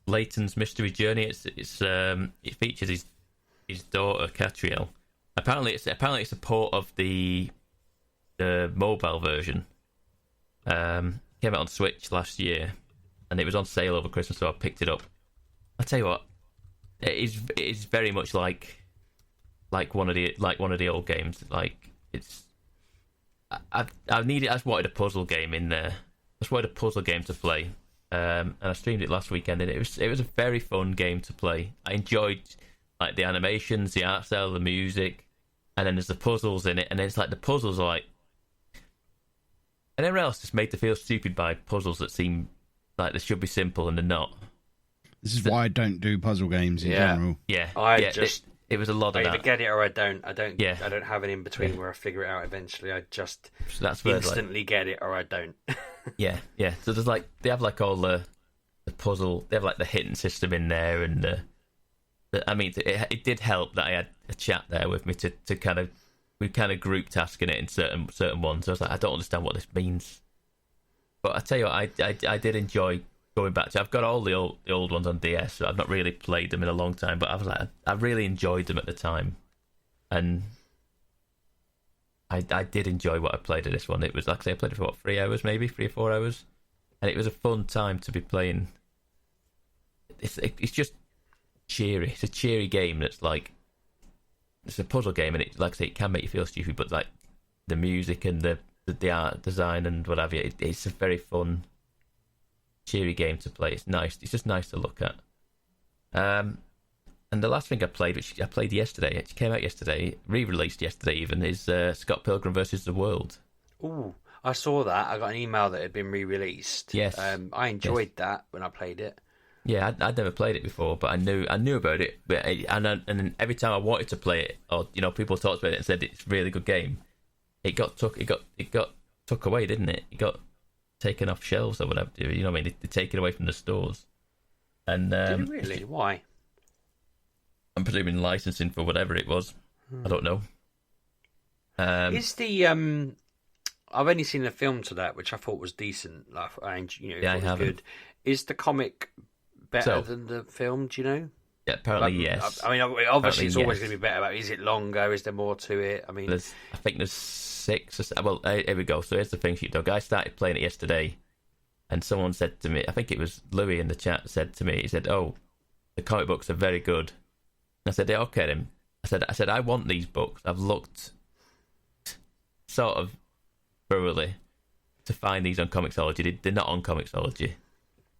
Leighton's Mystery Journey. It features his daughter Catriel. Apparently it's a port of the mobile version. Came out on Switch last year, and it was on sale over Christmas, so I picked it up. I tell you what, it is very much like one of the old games. Like I just wanted a puzzle game in there. I just wanted a puzzle game to play. And I streamed it last weekend, and it was a very fun game to play. I enjoyed like the animations, the art style, the music, and then there's the puzzles in it, and then it's like the puzzles are like, and everyone else just made to feel stupid by puzzles that seem like they should be simple and they're not.
This is why I don't do puzzle games in general.
Yeah, it was a lot of
I
that.
either get it or I don't. I don't have an in between where I figure it out eventually. I just instantly get it or I don't.
yeah. So there's like they have like all the puzzle. They have like the hidden system in there, and I mean, it did help that I had a chat there with me to kind of group tasking it in certain ones. I was like, I don't understand what this means, but I tell you what, I did enjoy going back to. I've got all the old ones on DS, so I've not really played them in a long time, but I was like, I really enjoyed them at the time, and I did enjoy what I played of this one. It was like I say, I played it for 3 hours, maybe 3 or 4 hours, and it was a fun time to be playing. It's just cheery. It's a cheery game that's like, it's a puzzle game, and it, like I say, it can make you feel stupid, but like the music and the art design and what have you, it's a very fun, cheery game to play. It's nice. It's just nice to look at. And And the last thing I played, which I played yesterday, it came out yesterday, re-released yesterday even, is Scott Pilgrim versus the World.
Ooh, I saw that. I got an email that it had been re-released.
Yes.
I enjoyed that when I played it.
Yeah, I'd never played it before, but I knew about it. But and every time I wanted to play it, or people talked about it and said it's a really good game, it got took away, didn't it? It got taken off shelves or whatever. You know what I mean? They take it away from the stores. And
did it really? Why?
I'm presuming licensing for whatever it was. I don't know.
Is the I've only seen the film to that, which I thought was decent. And
I
was
haven't.
good. Is the comic better than the film? Do you know?
Yeah, apparently yes.
I mean, obviously it's always going to be better. But is it longer? Is there more to it? I mean,
I think there's 6. Or 7. Well, here we go. So here's the thing, Sheepdog. I started playing it yesterday, and someone said to me, I think it was Louis in the chat, said to me, he said, "Oh, the comic books are very good." And I said, "Yeah, okay then." I said, I want these books. I've looked sort of thoroughly to find these on Comixology. They're not on Comixology.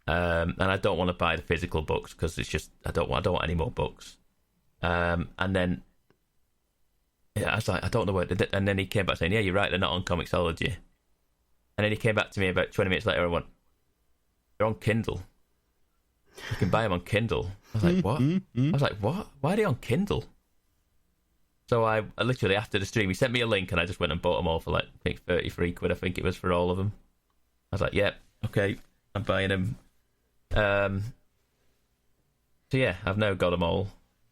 And I don't want to buy the physical books because it's just I don't want any more books. And then I was like, I don't know what. And then he came back saying, "Yeah, you're right. They're not on Comixology." And then he came back to me about 20 minutes later and went, "They're on Kindle. You can buy them on Kindle." I was like, "What?" I was like, "What? Why are they on Kindle?" So I literally after the stream, he sent me a link and I just went and bought them all for like I think 33 quid. I think it was for all of them. I was like, "Yeah, okay, I'm buying them." So yeah, I've now got them all.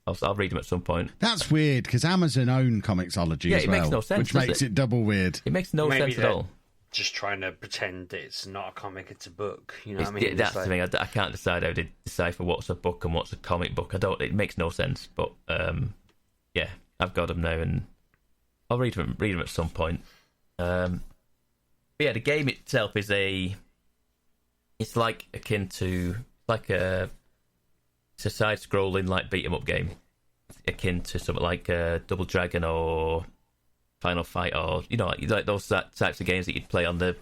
I'll read them at some point.
That's weird because Amazon own Comixology as well,
makes no sense,
which makes it double weird.
It makes no sense at all.
Just trying to pretend it's not a comic, it's a book. You know what I mean?
That's the thing. I can't decide how to decipher what's a book and what's a comic book. It makes no sense. But yeah, I've got them now, and I'll read them at some point. But yeah, the game itself is it's like akin to it's a side-scrolling like beat 'em up game, akin to something like Double Dragon or Final Fight, or like those types of games that you'd play on the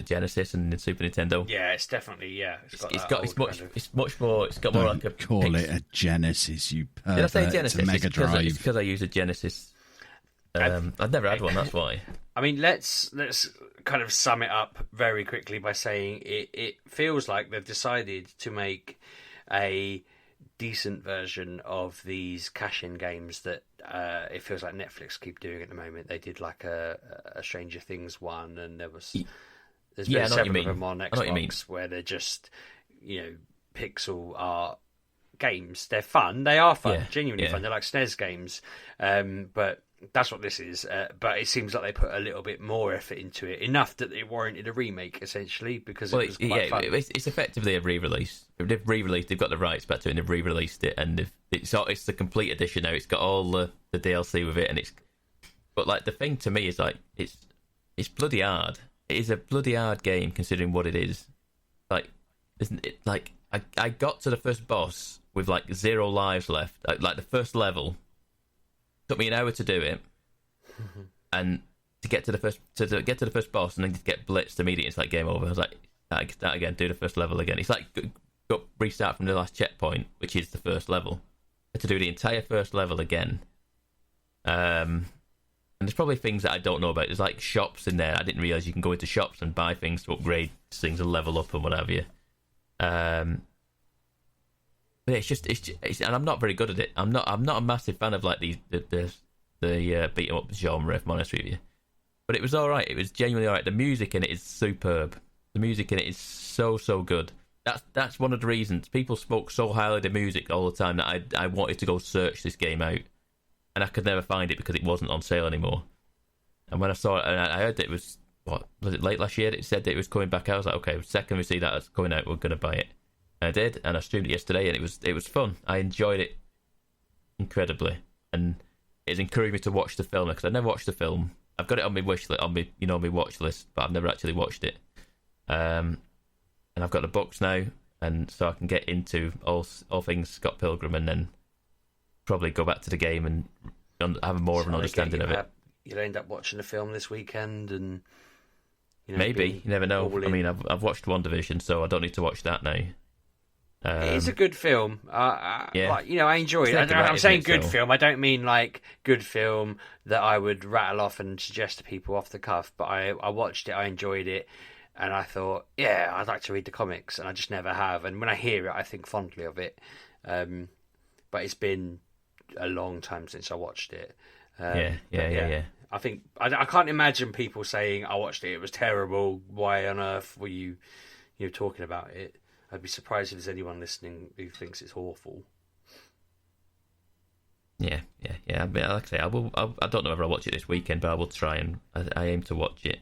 Genesis and the Super Nintendo.
Yeah, it's definitely
It's much more. It's got more like a
call it a Genesis. You pervert.
Did I say Genesis?
It's a Mega Drive.
It's because I use a Genesis. I've never had one. That's why.
I mean, let's kind of sum it up very quickly by saying it feels like they've decided to make a decent version of these cash-in games that it feels like Netflix keep doing at the moment. They did like a Stranger Things one, and there's been several of them on Xbox where they're just pixel art games. They're fun. They are fun, genuinely fun. They're like SNES games, but that's what this is. But it seems like they put a little bit more effort into it, enough that it warranted a remake, essentially, because it was quite fun.
It's effectively a re-release. They've re-released. They've got the rights back to it, and they've re-released it, and it's the complete edition now. It's got all the DLC with it, and But like the thing to me is like it's bloody hard. It is a bloody hard game considering what it is. Like, isn't it? Like I got to the first boss with like 0 lives left. Like the first level. Took me an hour to do it, and to get to the first boss, and then to get blitzed immediately, it's like game over. I was like, that again, do the first level again. It's like got restart from the last checkpoint, which is the first level. I had to do the entire first level again. And there's probably things that I don't know about. There's like shops in there. I didn't realise you can go into shops and buy things to upgrade things and level up and what have you. But it's and I'm not very good at it. I'm not a massive fan of like the beat 'em up genre, if I'm honest with you. But it was all right. It was genuinely all right. The music in it is superb. The music in it is so good. That's one of the reasons people spoke so highly of the music all the time that I wanted to go search this game out, and I could never find it because it wasn't on sale anymore. And when I saw it, and I heard that it was it late last year that it said that it was coming back out, I was like, okay, the second we see that it's coming out, we're going to buy it. And I did, and I streamed it yesterday, and it was fun. I enjoyed it incredibly, and it's encouraged me to watch the film because I never watched the film. I've got it on my wish list, on my watch list, but I've never actually watched it. And I've got the books now, and so I can get into all things Scott Pilgrim, and then probably go back to the game and have more of an understanding of it.
You'll end up watching the film this weekend, and
maybe you never know. I mean, I've watched WandaVision, so I don't need to watch that now.
It is a good film.
Yeah.
Like, I enjoy it. I'm saying good film. I don't mean like good film that I would rattle off and suggest to people off the cuff. But I watched it, I enjoyed it, and I thought, yeah, I'd like to read the comics, and I just never have. And when I hear it, I think fondly of it. But it's been a long time since I watched it.
Yeah.
I think I can't imagine people saying I watched it. It was terrible. Why on earth were you talking about it? I'd be surprised if there's anyone listening who thinks it's awful.
Yeah. I mean, like I say, I will. I don't know whether I'll watch it this weekend, but I will try and I aim to watch it.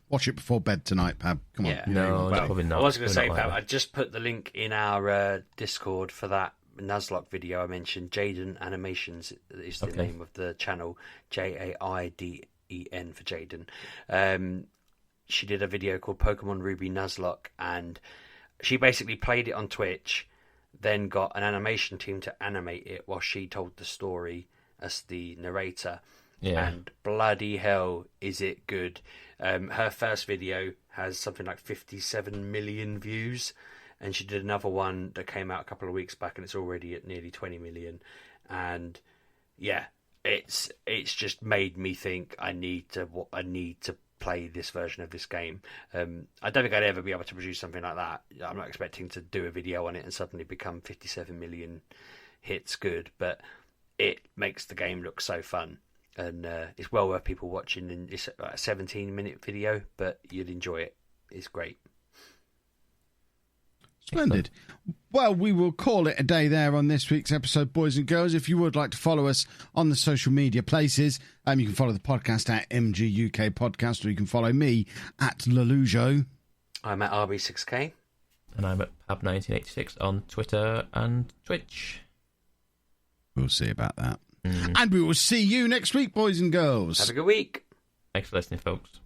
Watch it before bed tonight, Pab. Come on.
Yeah.
No, probably not.
I was going to say, Pab, I just put the link in our Discord for that Nuzlocke video I mentioned. Jaden Animations is the name of the channel. Jaiden for Jaden. She did a video called Pokemon Ruby Nuzlocke, and she basically played it on Twitch, then got an animation team to animate it while she told the story as the narrator.
Yeah.
And bloody hell, is it good. Her first video has something like 57 million views, and she did another one that came out a couple of weeks back, and it's already at nearly 20 million. And yeah, it's just made me think I need to play this version of this game. I don't think I'd ever be able to produce something like that. I'm not expecting to do a video on it and suddenly become 57 million hits good, but it makes the game look so fun, and it's well worth people watching. And it's a 17-minute video, but you'd enjoy it. It's great.
Splendid. Well, we will call it a day there on this week's episode, boys and girls. If you would like to follow us on the social media places, you can follow the podcast at MGUK Podcast, or you can follow me at Lelujo.
I'm at RB6K.
And I'm at Pab1986 on Twitter and Twitch.
We'll see about that. And we will see you next week, boys and girls.
Have a good week.
Thanks for listening, folks.